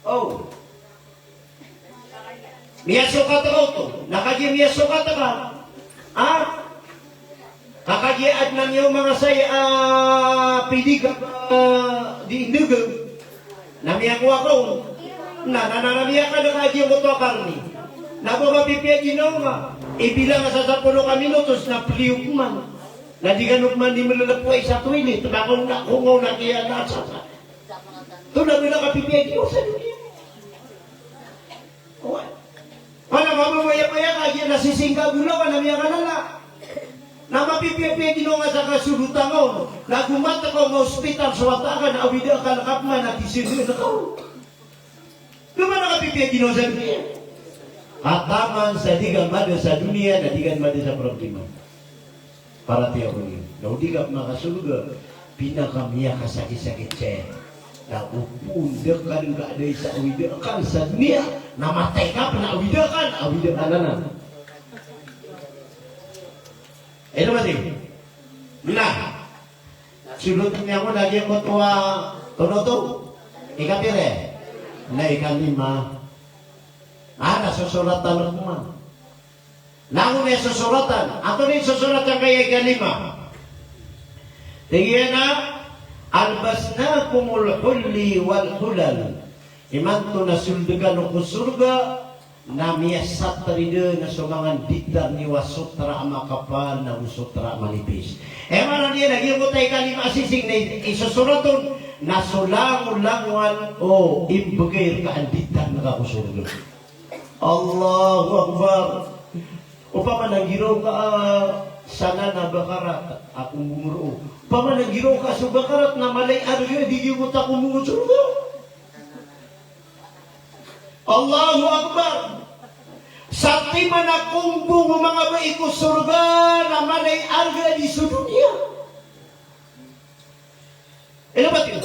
Oh. Miya sukat ako to. Nakagi miya sukat ako. Ha? Kakagiad na niyo mga saya pidig di indugag. Namiya ko ako. Nanamiya ka na kaji mo to karni. Nabo mapipiya ginawa nga. Ibilang sa 10 ka minutos na pliyog man. Na di ganun man di malalapuay sa tuwin. Tunakong na kungaw na kaya nasa. Tunang na kapipiya ginawa sa dunia. Wala mamamaya-maya kaji nasisingka gulo ka namiya ka nala. Na mapipiya ginawa sa kasulutan ko. Nagumat ako ng hospital sa watakan. Awida ka nakapman at isinun ako. Diba nakapipiya ginawa sa dunia? Hataman sa digan mada sa dunia na digan mada sa problema. Para tiyaw ko yun. Na hindi ka makasulga, pinakamiya ka sakit-sakit siya. Na upundak ka ng kaaday sa awidakan sa dunia. Namatay ka pa na awidakan na. Ano ba din? Bila? Sulot niya ako, lagi ako tuwa tunoto. Ikapire. Na ikalima. Nasusuratan mo man. Nango may susuratan. Ato rin susuratan kaya ikalima. Tingin na, albasnakumul hulli wal hulal. Imanto na suldagan o kusurga, na miyasat tarida na sumangan didar ni wasutra makapal na usutra malipis. Mana dia lagi mo tayo kalima sising na isusuraton na sulangulangan o imbagay ka ang didar na kakusurga. Allahu Akbar. Upama nagiraw ka sana na bakarat akong bumuro. Upama nagiraw ka sa bakarat na malay arga di mo ta kumusurga. Allahu Akbar. Sa tima na kumbong mga baiko surga na manay arga di sa dunia. Ano ba ito?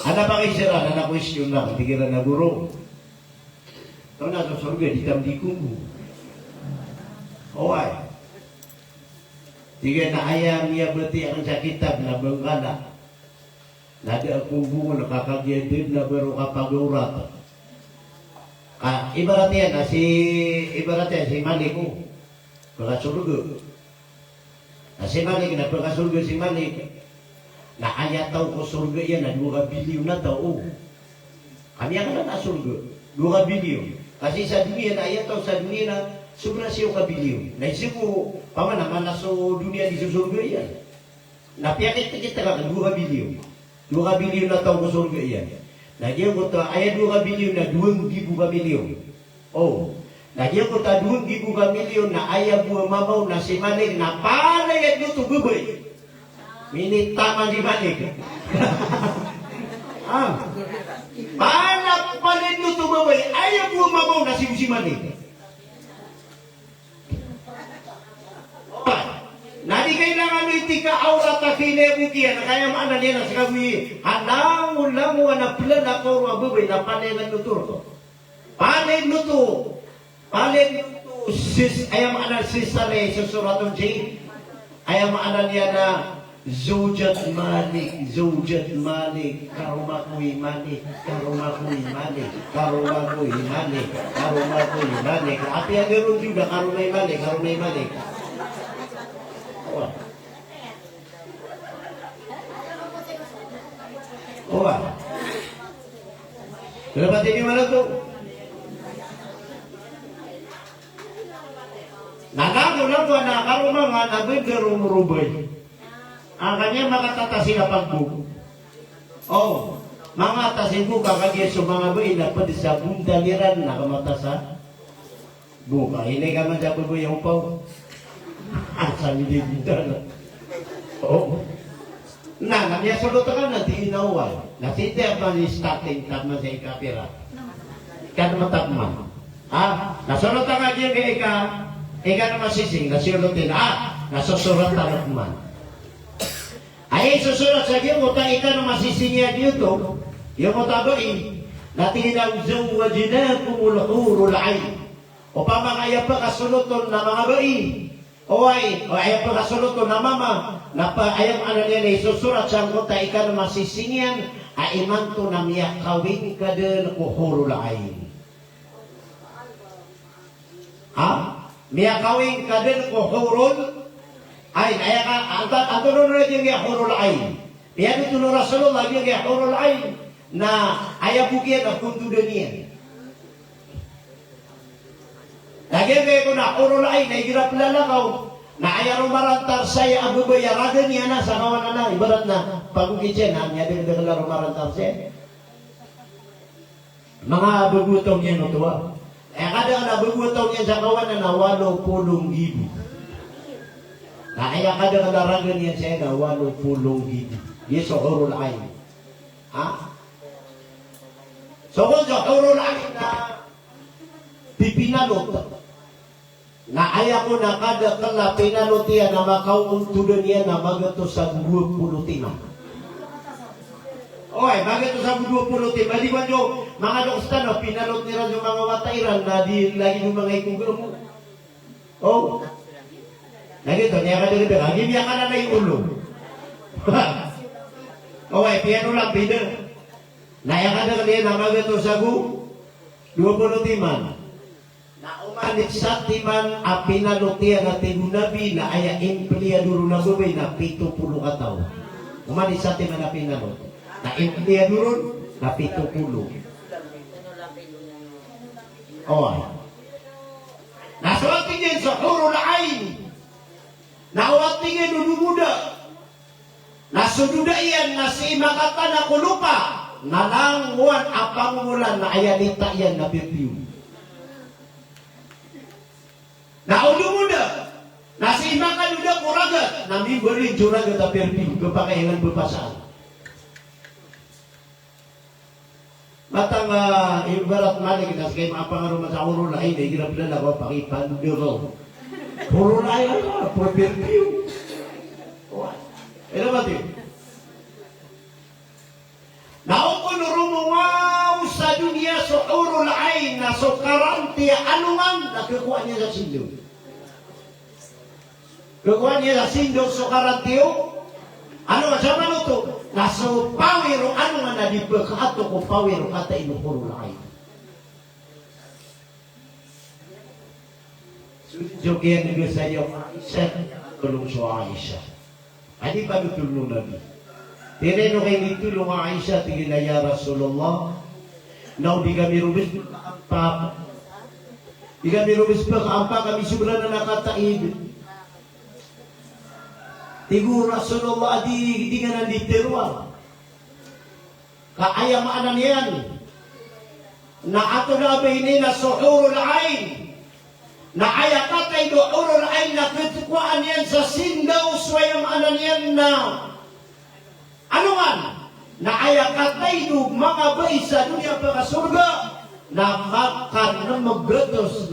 Ano ba kayo sira na na-question lang? Tigilan na guro. Ito na sa surga, di tam di kumbong. Okay. Tiga na ayam niya berarti ang sa kitab na bangkala. Nada kumbong nakakagyadid na baru kapag-urat. Ibaratnya si Malik baka surga. Si Malik na baka surga si Malik. Na ayat tahu ko surga yan na 2 bilyon na tao. Kami akan na surga 2 bilyon. Kasi sa dunia na ayat tahu sa dunia na sobra siya ka bilyon. Na isipo paman naman na so dunia di surga yan. Na piyakit kita ka 2 bilyon. 2 bilyon na tao ko surga yan. Nagyan ko ta ayat 2 bilyon na 2,000 ka milyon. Oh. Nagyan ko ta 2,000 ka milyon na ayat buah mabaw na si Malik na panay at luto bubay. Minit tama di Malik. Panak panay luto bubay ayat buah mabaw na si Malik. Nadi kailangan iti ka aurat na kinebukian na kaya maana niya na sa kawi hanangulangu na pila na koro abubay na panay naglutur ko. Panay luto. Sis ayam ana sisare sa suratun J. Ayam ana niya na Zujat Malik, karumakuy Malik. Ati yang gerun juga karumay Malik. O ba? Dapat ini mana tu? Nagago lang ko na karuma nga nagbigarumurubay. Ang kanya makatatasin na pagbuko. Oh, mga tasin ko kakagya sa mga bayi na pati sa bundaliran na kamata sa buka. Hindi ka man sa bubuy ang upaw. Sabi di bintana. Oh. Na, namya sulot ka na di inawal. Nasita man ni starting tama sa ikapira. Kan matapman. Nasulot ka dyan kay ika na masising, nasulotin. Nasusulat na man. Ay susulat sa iyo, kung ika na masising yan dito, yung matabain, natinang zawajinakumul hurul ayn. O pamakaya pa kasuluton na mga bayi. O ayaw pa kasuluton na mama, na pa ayaw nila isusulat sa kung ika na masising yan, ay iman to na miyak kawin ka din ko hurul ayn. Miyak kawin ka din ko hurul ayn. Ay ka, ang tulong na yung hurul ayn. Miyak ito ng Rasulullah yung hurul ayn na ayaw bukyan ang kundudan niya. Lagi ko na hurul ayn na hirap lalakaw na ayaw rumarantar saya ang babayaragan niya na sa kawan na ibarat na pagkukitsin na niya din na rumarantar siya. Mga bugutong niya no tuwa. Kada na bugutong niya sa kawan na 80,000. Na kaya kada naragan niya siya na 80,000. Yes, so hurul ayn. So kung sa hurul ayn na pipinalot, na ayaw ko na kada kala pinalot niya na makauntudan niya na magato sa 20 timang. Oy, magato sa 20 timang. Di ba nyo, mga doksta na pinalot nila yung mga watairan na di lagi yung mga ikugro mo. Oh, nagito, niya ka dito, hagimya ka na yung ulo. Oy, piano lang, pina. Naya ka na kanina na magato sa 20 timang. Na umanit sa timan a pinalutiya na tigunabi na aya empleyaduro na gubay na 70 kataw. Umanit sa timan na pinalot. Na empleyaduro na 70. Oy. Nasuwatingin sa hurul ayn. Nawatingin udumuda. Nasududayan na si makata na kulupa. Nalangwan apangulan na ayanita yan na pipiw. Naulo muda, nasi makan udah kuragat, nami beri juragat aperpi kepakaian berpasangan. Matang ibarat malik nas kay mga pangaruman sa ulo lain, ay hirap na ako pakipan duro. Puro lain ano, aperpi. Ano ba ito? Naukon rumuwaw sa dunia sa urul ayn na sukaran tiya anungan nakukuha niya sa sindog. Kukuha niya sa sindog sukaran tiyo. Ano nga sa manuto? Naso pawiro anungan na di pagkaato kung pawiro kata inukuro ayn. Jogian nyo sa iyo, Aisha, tulong sa Aisha. Adi pa tulong nabi. Tireno kay nitulong ang Aisha tingin na ya Rasulullah. Now di kami rubis pa. Di kami rubis pa kaampa kami sobra na nakataib. Tigo Rasulullah di nga nanditerwa. Kaaya maanan yan. Na ato na abay na suhurul ayn. Na aya katay do urul ayn na pitukuan yan sa sindaw swayam anan yan na ano man, na ayakatay do mga bay sa dunia para surga na makan na magatos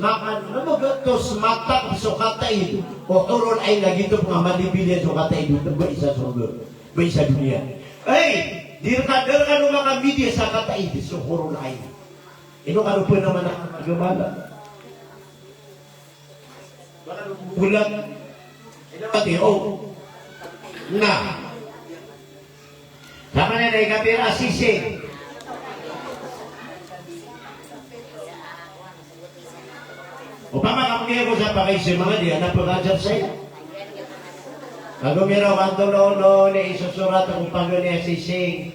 matak so katay o urol ay nagito mga malibilya so katay do bay sa surga, bay sa dunia. Ay, dirkadar ka ng mga media sa katay so urol ay. Ino ka po naman ang magumala. Baka bulan. Ino pati, na. Sama na ikapira sisi. Upama kamunin ko sa pakaisi mga diyan na pag-ajar sa'yo. Kagumiraw ang tulolo ni isusurat ang upalo niya sisi.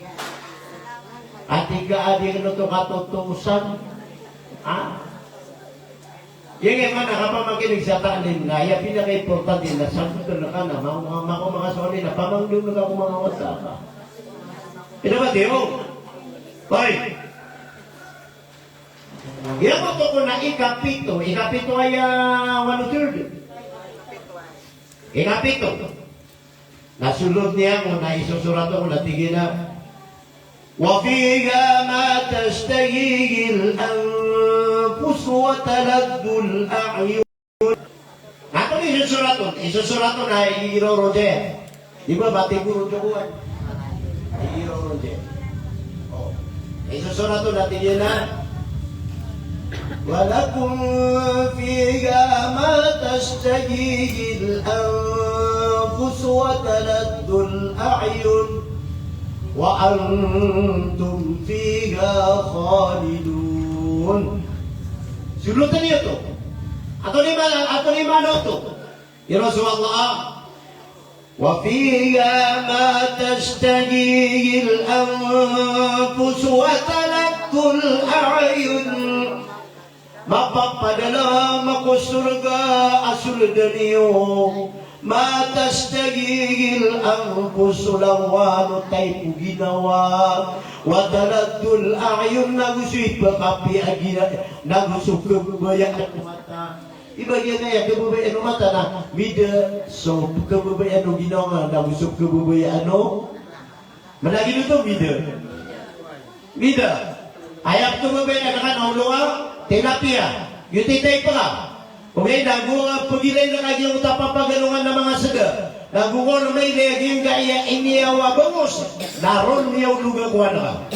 At ika-adi ka to katutusan. Yung nga na kapamakinig sa taalim na, yung pinaka-importante na sagot na ka na, mga soli na, pamangdong na ako mga wasaka. Ito ba, Teo? Hoy! Yan mo to ko na ikapito. Ikapito ay 1/3. Ikapito. Nasulod niya kung naisusurat ko na tigil na. وَفِيهَا مَا تَشْتَهِيهِ الْأَنفُسُ وَتَلَذُّ الْأَعْيُنُ. Ato ni isusuraton na irorode. Di ba bati guru jokuan? Irorode. Oh. Isusuraton natin yan na. وَلَكُمْ فِيهَا مَا تَشْتَهِيهِ الْأَنفُسُ وَتَلَذُّ الْأَعْيُنُ وَأَنْتُمْ فِيهَا خَالِدُونَ. Sulutan niyo to. Ato ni mano to. Ya Rasulullah. وَفِيهَا مَا تَشْتَهِيهِ الْأَنفُسُ وَتَلَذُّ الْأَعْيُنُ. Mapapadala ako surga asul daniyo. Ma tastagil ang puso lang wano tayo po ginawa. Wadaladul ayon nagusuit bakapi agina nagusuk kebabayaan mata. Iba yan kaya kebabayaan mata na mida so kebabayaan ginawa nagusuk kebabayaan managi dito mida ayap kebabayaan kan aulua tilapia yutitay pa ka. Okay, naguha pagilay na kanyang utapapagalungan ng mga sada. Naguha na may laging kaya iniyawa bangos. Naroon niyaw lugar ko na.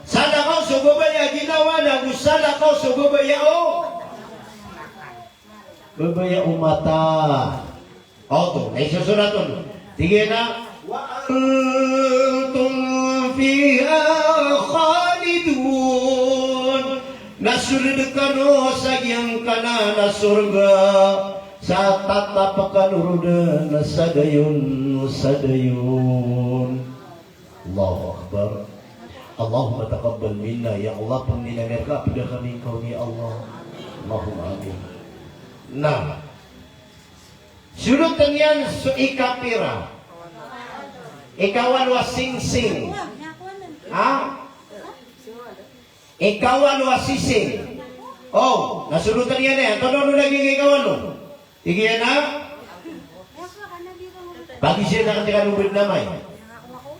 Sana ko sugubaya ginawa na gusala ko sugubaya babaya umata. To, ay susunod to. Tige na. Wa antum fiha khalidun. Nasulid kano sa iyang kana na surga sa tatapakan urudan na sadayon. Allahu Akbar. Allahumma taqabbal minna ya Allah, pangnilangan ka pada kami kau ni Allah. Allahumma amin. Nah, sulutan yan so ikapira. Ikawan wa sing-sing. Ikawan wa sising. Nasulutan yan eh. Ano naging ikawan no? Igi yan na? Bagi siya nakatikan ubid namay.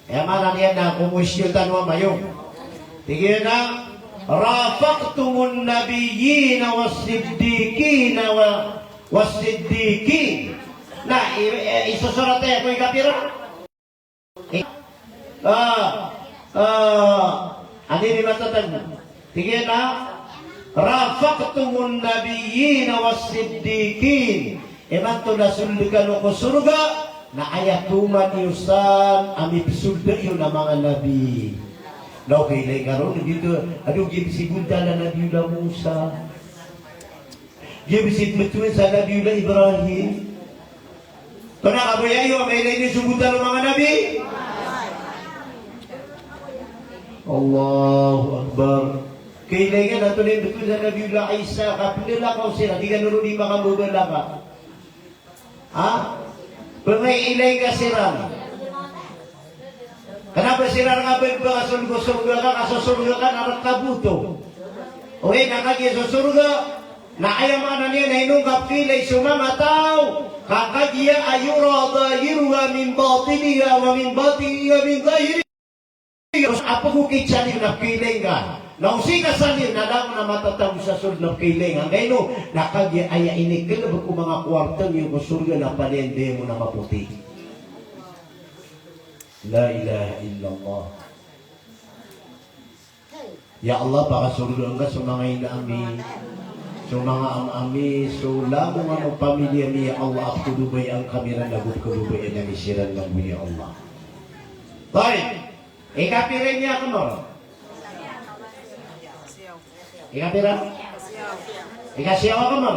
Kaya manan yan na kumusyutan wa mayo. Igi yan na? Rafaqtumun nabiyina was-siddiqina was-siddiqin. Na, isusurat ako yung kapira? Ano yung matatag mo? Tingin na, Rafaqtumun nabiyina was-siddiqin. Eman to nasuldikan ko surga, na ayatuman yusan, amipsulda yun ang mga nabi. Na okay, like karon dito, gibisigudan na Nabi Musa. Gibisit betuin sa Nabi Ibrahim. Kena kabayayo, may lain sugudan ng mga nabi? Allahu Akbar. Kailangan nato na betul sa Nabi Isa. Kapila ka sila, di ka nuro di makamubala ka. Pangay ka siram. Kenapa siram nga ba kasurga ka, kasurga ka, narat kabuto. Okay, nakagi sa surga, na ayaman na niya na inungkap kilay sumamataw. Kakagiya ayura dahiruha min batiniha wa min batiniha min dahiriha. Apa ko kitsanin na kiling ka? Nausi ka sanin na lang na matatawag sa surga na kiling. Ang gaino, nakagya ay inikil ba kung mga kwartang yung surga na palende mo na maputi. La ilaha illallah. Ya Allah, pakasurga ka sa mga inaami, sa mga amami, so lamang ang pamilya niya Allah, at kulubay ang kamera lagot kulubay ang isiran ng ya Allah. Baik. Ikapirin niya ako mo. Ikapira? Ikasiyaw ako mo.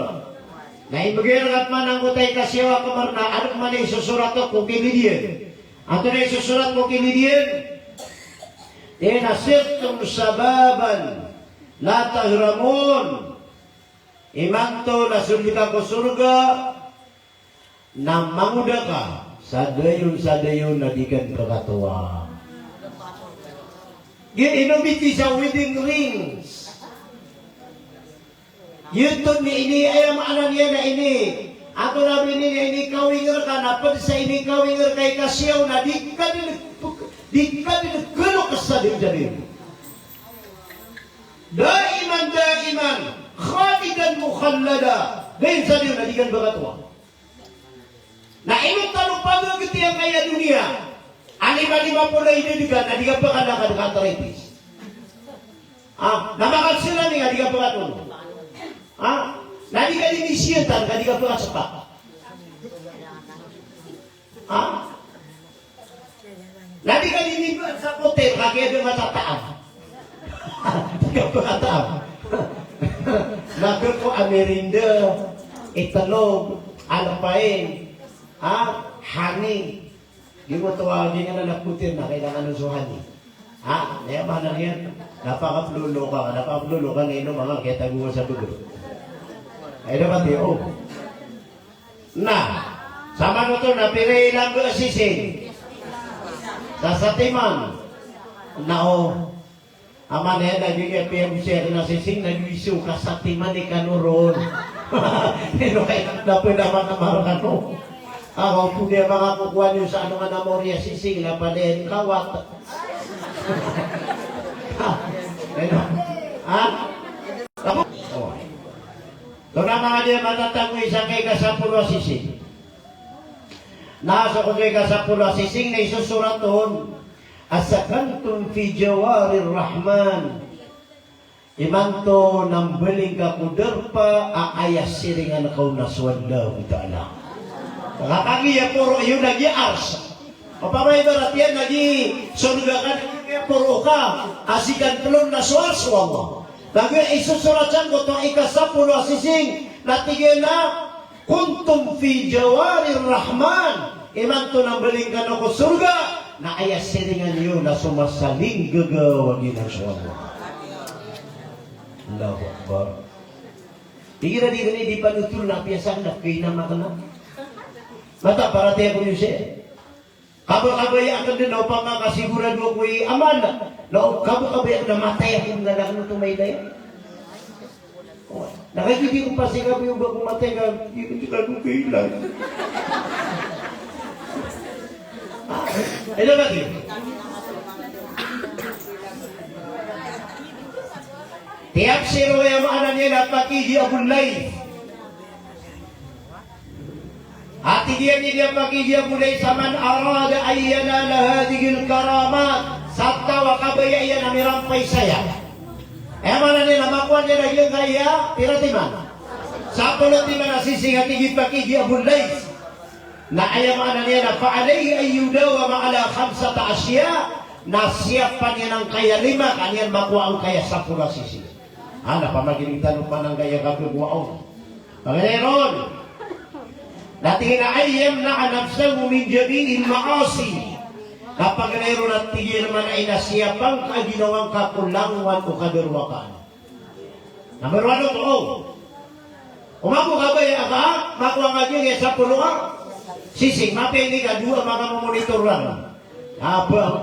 Naibagay at man ang utay kasiyaw ako mo na ano man ay susurat ko kung kinidiyan. Ato na isusulat mo kinidiyan. Inasirtum sababan la tahramun. Imanto nasulika ko surga na manguda ka sa dayon na di kan kakatuwa. Inumiti sa wedding rings. Yun ni ini ay maanan niya na ini. Ato na ini kawinger ka na pag sa ini kawinger kay kasyaw na di ka dinagkalo ka sa din. Daiman, khalidan mukhallada. Dahil sa din na di kan kakatuwa. Na inong tanong pagagiti ang kaya dunia. Lima po na idiligan na di ka pa kadakataripis. Namakal sila ni nga di ka pa katulong. Na di ka dinisiyatan, ka di ka pa kasapak. Na di ka dinipan sa hotel, kaya doon matataam. Di ka pa kataam. Nakal ko amerinda, italog, alapain, honey. Di mo tuwagin nga na naputin na kailangan ng suhani. Kaya mana yan, napaka-flulo ka ngayon mga ketaguwa sa dugo. Ay dapat yun. Sama mo ito, napiray lang ko asising. Sa satiman. Aman yan, naging FMC na sising, nag-isu ka satiman ni kanuron. Pero kaya napinaman na marakan mo. Ako po niya mga kukuha niyo sa ano nga na Moria sising na palin kawat. Ito na mga niya matatangoy sa kay kasapulo sising. Nasa ko kay kasapulo sising na isusurat doon. Asakantum fi jawarir rahman. Imanto ng beling ka kuderpa aayas siringan kau naswanda ta'ala. Kakagi ya puro yun nagi ars. Papamay barat yan nagi sunugakan yung puro ka. Asikan pelon na suarso Allah. Lagi isusuratan ko itong ikasapulo asising. Natigil na kuntum fi jawarir rahman. Imanto ng beling ka na ko surga. Na ayas siringan yun na sumasaling gagawagin ang suwala. Allahu Akbar. Tingin na di panutul na piyasan na kinama ka na. Mata para tayo ko yun siya. Kabay akan din na upang makasiguran mo ko'y aman na. Kabay akan na matay akong nalang na tumaylay. Nakikiti ko pa siya kabay yung bakong matay ka. Hindi ka kong kailan. Ano ba yun? Tiap siro yang maanan niya na pakiji abulay. Hati dia pakiji abulay saman arada ayyana lahadihil karamat. Sabta wa kabaya iya na mirampay saya. Mana niya namakuan niya na yung kaya piratiman. Sabto na timan na sising hati pakiji abulay. Na ayam ana niya na fa'alayhi ayyudawa ma'ala khamsata asya. Nasiyapan niya ng kaya 5 kanyan makuha ang kaya 10 sisi. Pamagiling tanong pa ng kaya kapagwaon. Panginoon, natingin na ayam na anapsamu min jami'il ma'asi. Kapag mayroon at tigil naman ay nasiyapang kaginawang kakulangan o kaderwakan. Number 1 ito, umaku ka ba ya ka? Makuha nga niyo sa puluhan. Sising, mapili ka, 2 makamomonitor lang.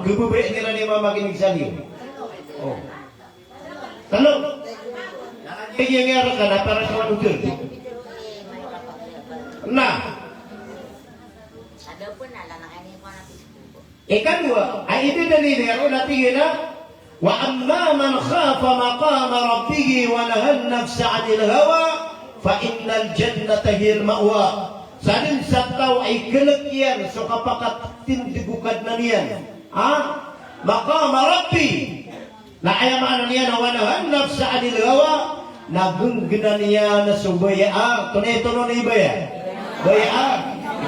Gububri nila ni mamaginig sa liyo. Talong. Nangyayari ka na para sa manutur. Ikanwa, ay ito dalili ako natingin na wa amma man khafa maqama rabbih wa nahan nafsa 'anil hawa fa innal jannata hiyal ma'wa. Sanin sa tao ay kalagyan so kapakat tindibukad na niyan. Maqama rabbi na ayamaan niya na wa nahan nafsa 'anil hawa nagunggana niya na subaya. Tunay-tuno na ibaya. Baya,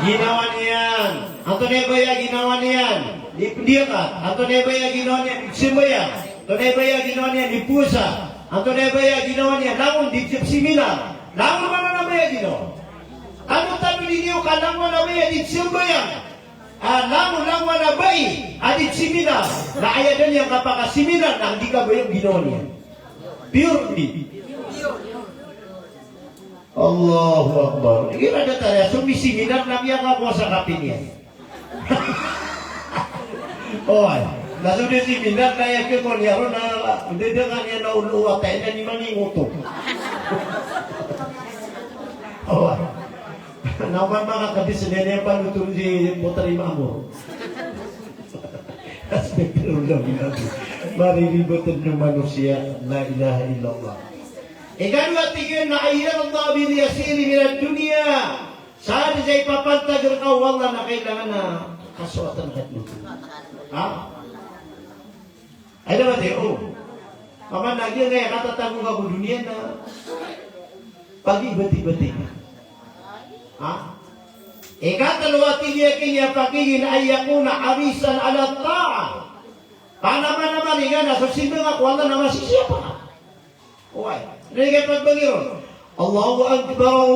ginawa niyan. Ang tunay baya, ginawa niyan. Dipat. Ang tunay baya, ginawa niyan. Simbaya. Tunay baya, ginawa niyan. Dipusa. Ang tunay baya, ginawa niyan. Namun, dipsip simila. Namun, mana na baya ginawa? Ano tabi ninyo, kalang na baya, dipsimbaya. namun lang wala bai adit seminar na ayadan yang kapaka seminar na hindi ka ba yung ginawa niya pure di Allahu Akbar kira ada tayo seminar na niya kakuha sa kapin niya oh lalu dia seminar na yan kaya niya ron na hindi dengan niya na uluwa tayo na ni manginguto oh naman mga kabis na niya pa nutun si Putri Mamur Astagfirullah mariributan ng manusia la ilaha illallah ikadua tiga na ayyan Allah biniyasiri minat dunia saat saya papantagar kau wallah na kailangan na kasuatan kat nito ha? Ay naman oh paman lagi na katatago ka ko dunia na pag-ibati-bati ha? Ikatalawa tiya kanya pagiging ay yakuna arisan ala ta'a. Panaman naman nga nasa simba nga wala naman si siapa. Uy, nagay pagbangiron. Allahu Akbar,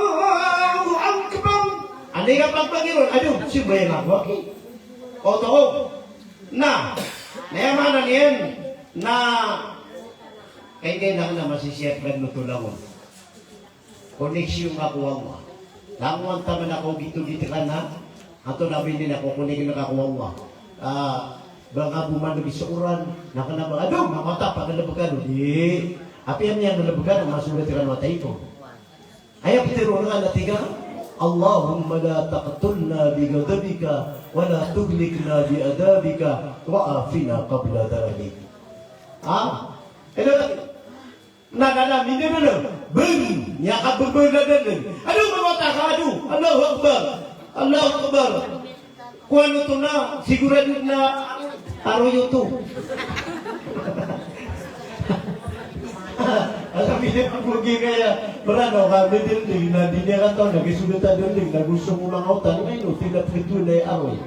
Allahu Akbar. Ano nga pagbangiron? Aduh, simba yung ako. O to, na, nayamanan yan, na, kaya naman si siapa nutulawon. Koneksyon ako Allah. Languan taman ako gitu-gitu ka na. Ato namin din ako kunin na ako Allah. Banga buman na bisuran. Nakanabang, aduh, mamata pa nalabagan. Di. Api yan yan nalabagan. Masulat ka na matay ko. Ayaw pitiro na natiga. Allahumma la taqtulna bi ghadabika wa la tuhlikna bi adabika wa afina qabla dhalik. Nanamin na lang. Bang! Nyakap berbeda dan. Aduh mematah aduh. Allahu Akbar. Allahu Akbar. Kuan itu na sigurado na aroyo to. Alam niya ang bugi kaya berano kami din na di niya kataw nagisugutan din nagusong umangautan ngayon tidak begitu na aroy.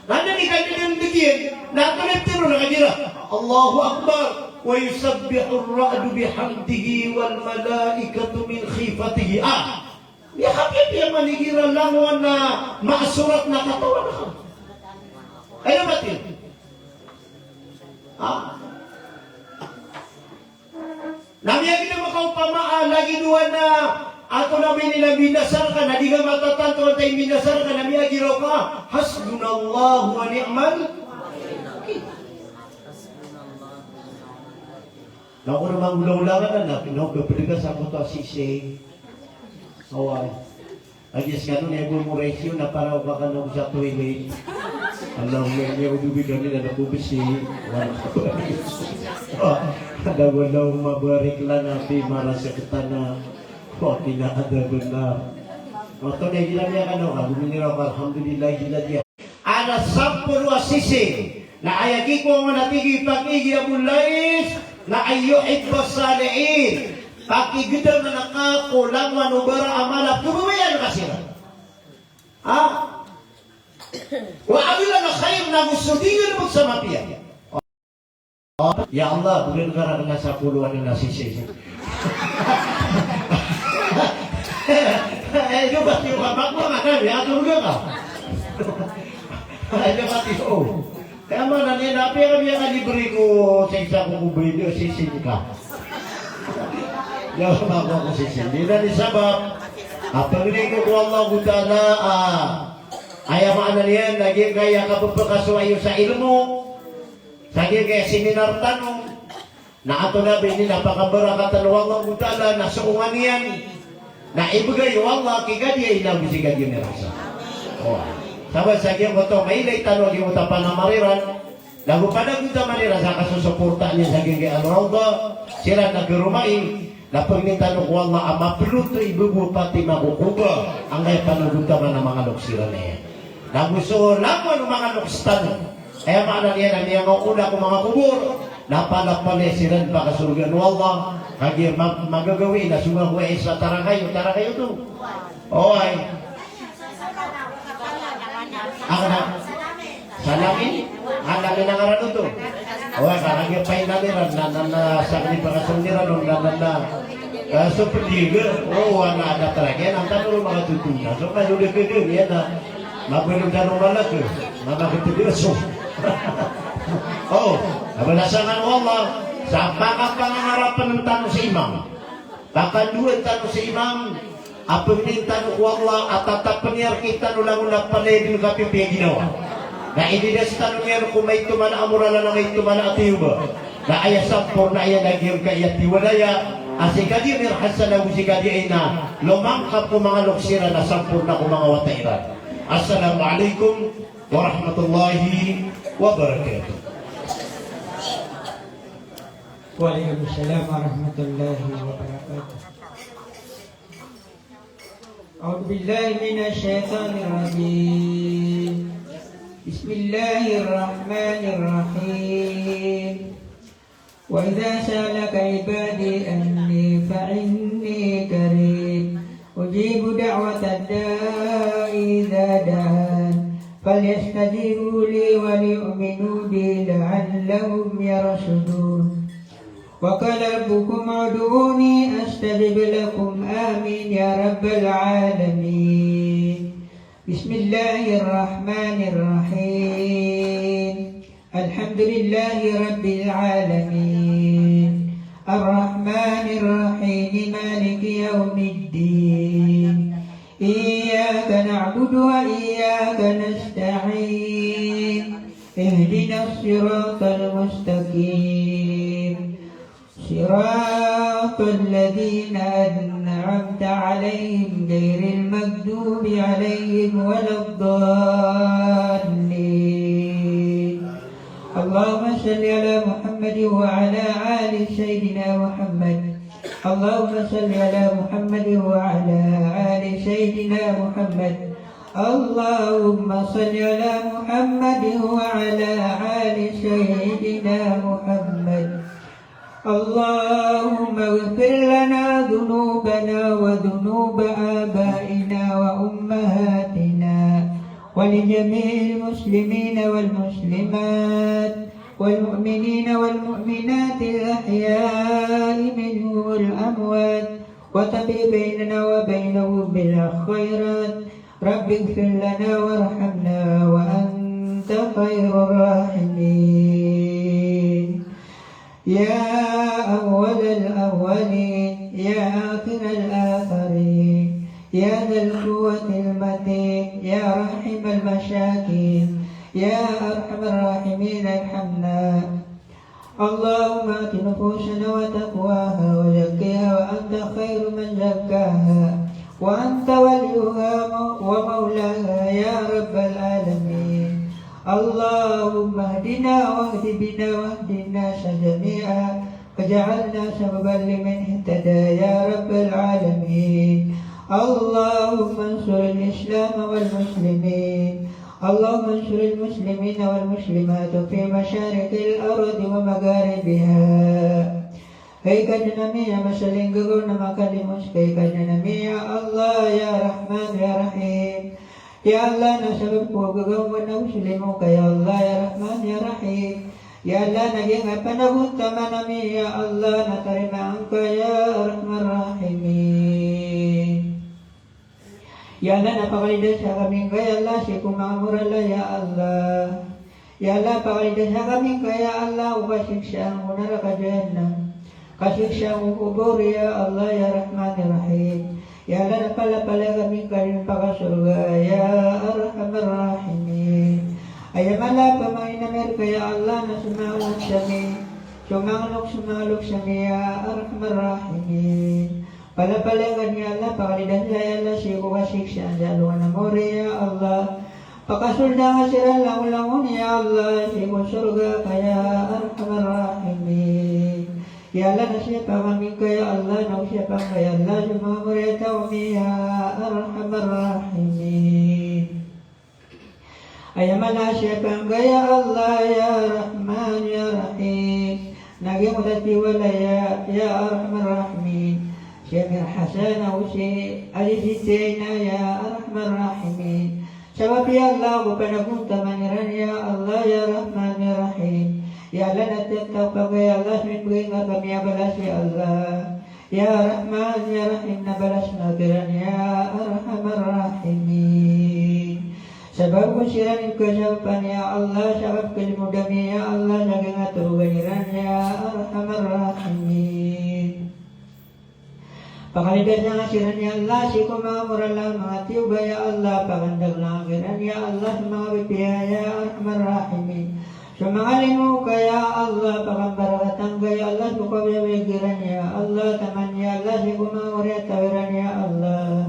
Nanda ni kami din digin na tunetiro na kajira. Allahu Akbar. ويسبح الرعد بحمده والملائكة من خيفته ya hakit ya manigira langwan na maasurat na katawan na ano batin namiyagi na makaupamaan lagi duwa na ato namin nila minasar ka na di ka matatanto at ay minasar ka namiyagi raw ka hasbunallahu wa ni'mal na ako namang ulaw-ulangan na pinagpapiligas ako to sisig. Away. Agis ka nun, ebo mo ratio na para baka nung sa toilet. Alam mo, may udubig kami na napubisi. Wala ka ba? Wala mabarik lang natin mara sa kita na tinaadaban na. Ito na ilan niya ka no, guminira ko, alhamdulillah, ilan niya. Ana sampuru sisig na ayagi ko nga natigi pag-igi abulais na ayyuhid basaliin pakigidang na nakakulang manubara amala pumayan kasira wa awila na khair na musudingan mo sa mapiya ya Allah bulan karang nasa puluhan na nasisi ito ba yung kapak mo nga kami ato nga ka ito ba tiyo kaya man, napi kami ang libre ko sa isa kong kubili o sisin ka. Yaw ako sisin. Di na ni sabab. Pagli ko Allah Ta'ala ayamaan na niyan, lagi kaya kapagpakasuayo sa ilmo. Lagi kaya seminar tanong. Na ato na bini napakabarakatan Allah Ta'ala na suungan niyan. Na ibigay Allah kigadi ay nabisigan yun ni Rasa. Sabay sa kiyang ko mailay tanong yung utapan na mariran. Lagu pada kita mariran sa kasusuporta niya sa kiyang al-rawda. Sila nagurumay. Napag ni tanong ko Allah ang mapluto ibubu pati makukuga. Ang ngay panagutaman ng mga luksira na yan. Nagusto lang ng mga lukstan. Kaya maana niya na niya ang una kong mga kubur. Napalapalay sila pa kasulgan ng Allah. Kaya magagawin na sumagway sa tara kayo to. Oy. Ako na. Salamin? Alamin ang arano to. O, karang yung painaliran na sa kanipakasundiran nung na Seperti itu, anak ada terakhir, nanti dulu makan tutupnya. So kan udah ke dia na, makan udah normal lagi, mama kita biasa. Berdasarkan Allah, siapa harapan tentang si imam? Bahkan dua tentang si imam, apa minta Allah atau penyiar kita ulang-ulang pandai di kapi ginawa. Nah ini dia setan penyiar kumai itu mana amurala nama itu mana atiuba. Nah ayah sampur na ayah lagi yang kaya tiwadaya. Asikadi mir hasana usikadi ina lomangkap ko mga luksira na sampurna ko mga watairan. Assalamualaikum warahmatullahi wabarakatuh. Waalaikumsalam warahmatullahi wabarakatuh. A'udzu billahi minasy syaithanir rajim. Bismillahirrahmanirrahim. وإذا سألك عبادي أني فإني قريب أجيب دعوة الداء إذا دعان فليستجيبوا لي وليؤمنوا بي لعلهم يرشدون وقال ربكم ادعوني أستجب لكم آمين يا رب العالمين بسم الله الرحمن الرحيم الحمد لله رب العالمين الرحمن الرحيم مالك يوم الدين إياك نعبد وإياك نستعين اهدنا الصراط المستقيم صراط الذين أنعمت عليهم غير المغضوب عليهم ولا الضالين اللهم صل على محمد وعلى آل سيدنا محمد اللهم صل على محمد وعلى آل سيدنا محمد اللهم صل على محمد وعلى آل سيدنا محمد اللهم اغفر لنا ذنوبنا وذنوب آبائنا وأمهاتنا ولجميع المسلمين والمسلمات والمؤمنين والمؤمنات الأحياء منهم والأموات وتبع بيننا وبينهم بالخيرات رب اغفر لنا وارحمنا وأنت خير الراحمين يا أول الأولين يا آخر الآخرين يا ذا القوة المتين يا رحم المشاكين يا أرحم الراحمين ارحمنا اللهم آت نفوسنا وتقواها وزكها وأنت خير من زكاها وأنت وليها ومولاها يا رب العالمين اللهم اهدنا واهد بنا واهد الناس جميعا وجعلنا سببا لمن اهتدى يا رب العالمين اللهم انصر الإسلام والمسلمين اللهم انصر المسلمين والمسلمات في مشارق الأرض ومغاربها هيك جنمي يا مسلين قرون مكالمس هيك جنمي يا الله يا رحمن يا رحيم يا الله نسبب قوم ونسلمك يا الله يا رحمن يا رحيم يا الله نجينا فنبوت تمنمي يا الله نترم عنك يا أرحم الراحمين Ya Allah napakalidas sa kami kaya Allah si kumamurala ya Allah. Ya Allah pakalidas sa kami kaya Allah ukasiksaan mo na rakadyan kasiksaan mo kubur ya Allah ya Rahman ya Rahim. Ya Allah napalapala kami kayo pakasurga ya Arhamar Rahimin. Ayamala pamain namin kaya Allah na sumawat sami sumangalok sami ya Arhamar Rahimin. Palapalangan ya Allah, pakalidan saya Allah, siyo kasiksaan sa luwan na mori ya Allah. Pakasulda nga sila langon ya Allah, siyo surga kaya Arhamar Rahimin. Ya Allah, nasya pa kami kaya Allah, nausya pa kaya Allah, sumamuri tawmi ya Arhamar Rahimin. Ayamala siya pa kaya Allah, ya Rahman ya Rahim. Naging utatiwala ya Arhamar Rahimin. Syekh Hasan Usi Alisitena ya Arhamar Rahimin. Sebab ya Allah kupanapunta maniran ya Allah ya Rahman ya Rahim. Ya Allah natatap ya Allah minbringat kami abalas ya Allah. Ya Rahman Ya Rahim nabalas magran ya Arhamar Rahimin. Sebab kusiran kesabaran ya Allah, sebab kelimudami ya Allah, saking aturuganiran ya Arhamar Rahimin. Pakalidas ng asiran ya Allah, si kumamuralang mga tiyuba ya Allah, pakandag ng akiran ya Allah, sa mga bibiya ya Arhamar Rahimin. Sa mga limuka ya Allah, pakambarakatang ya Allah, sukabiyawigiran ya Allah, taman ya Allah, si kumamurya tawiran ya Allah.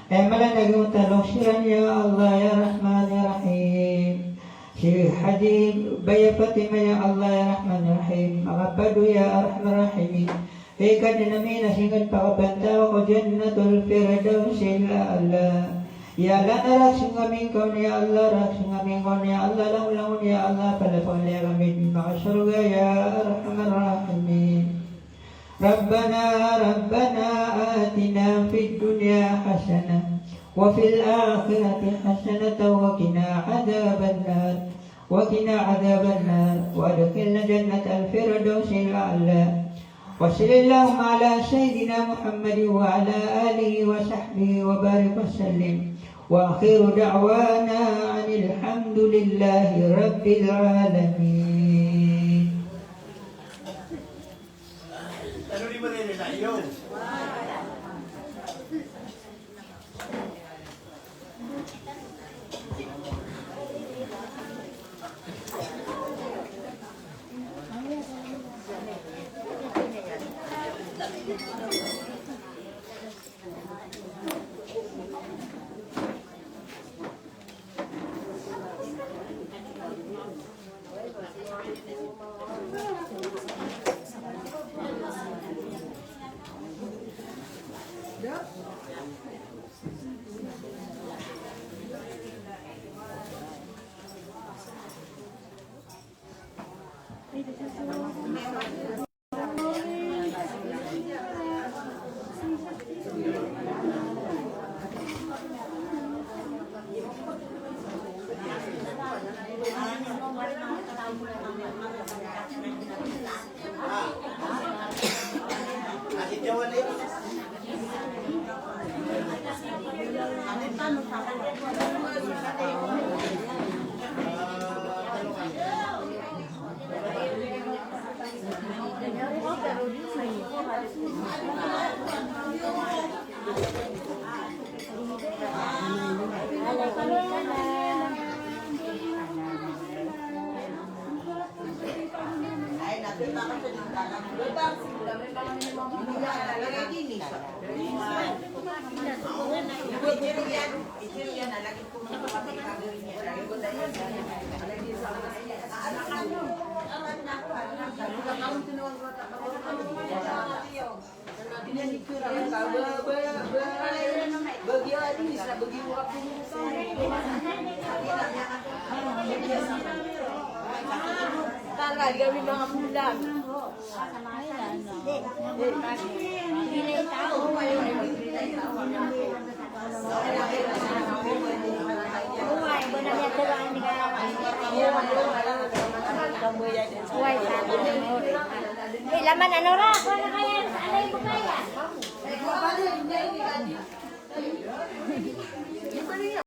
Malanagong talongsiran ya Allah ya Rahman ya Rahim. Si Hadid Baya Fatima ya Allah ya Rahman ya Rahim. Makapado ya Arhamar Rahimin. Ikad na namin nasingan pakabanta ko jannatul firdaus ila Allah. Ya Allah naraksing kami kau ya Allah, raksing kami kau ya Allah, lang ya Allah, palapang liya kami di makasurga ya Arhamar Rahimin. ربنا آتنا في الدنيا حسنة وفي الآخرة حسنة وقنا عذاب النار وادخلنا جنة الفردوس الأعلى وصل اللهم على سيدنا محمد وعلى آله وصحبه وبارك وسلم وآخر دعوانا أن الحمد لله رب العالمين. Ano di ba rin nila yun? Gawin mga pulang. Laman ano ra? Ano kaya? Ano yung bukaya?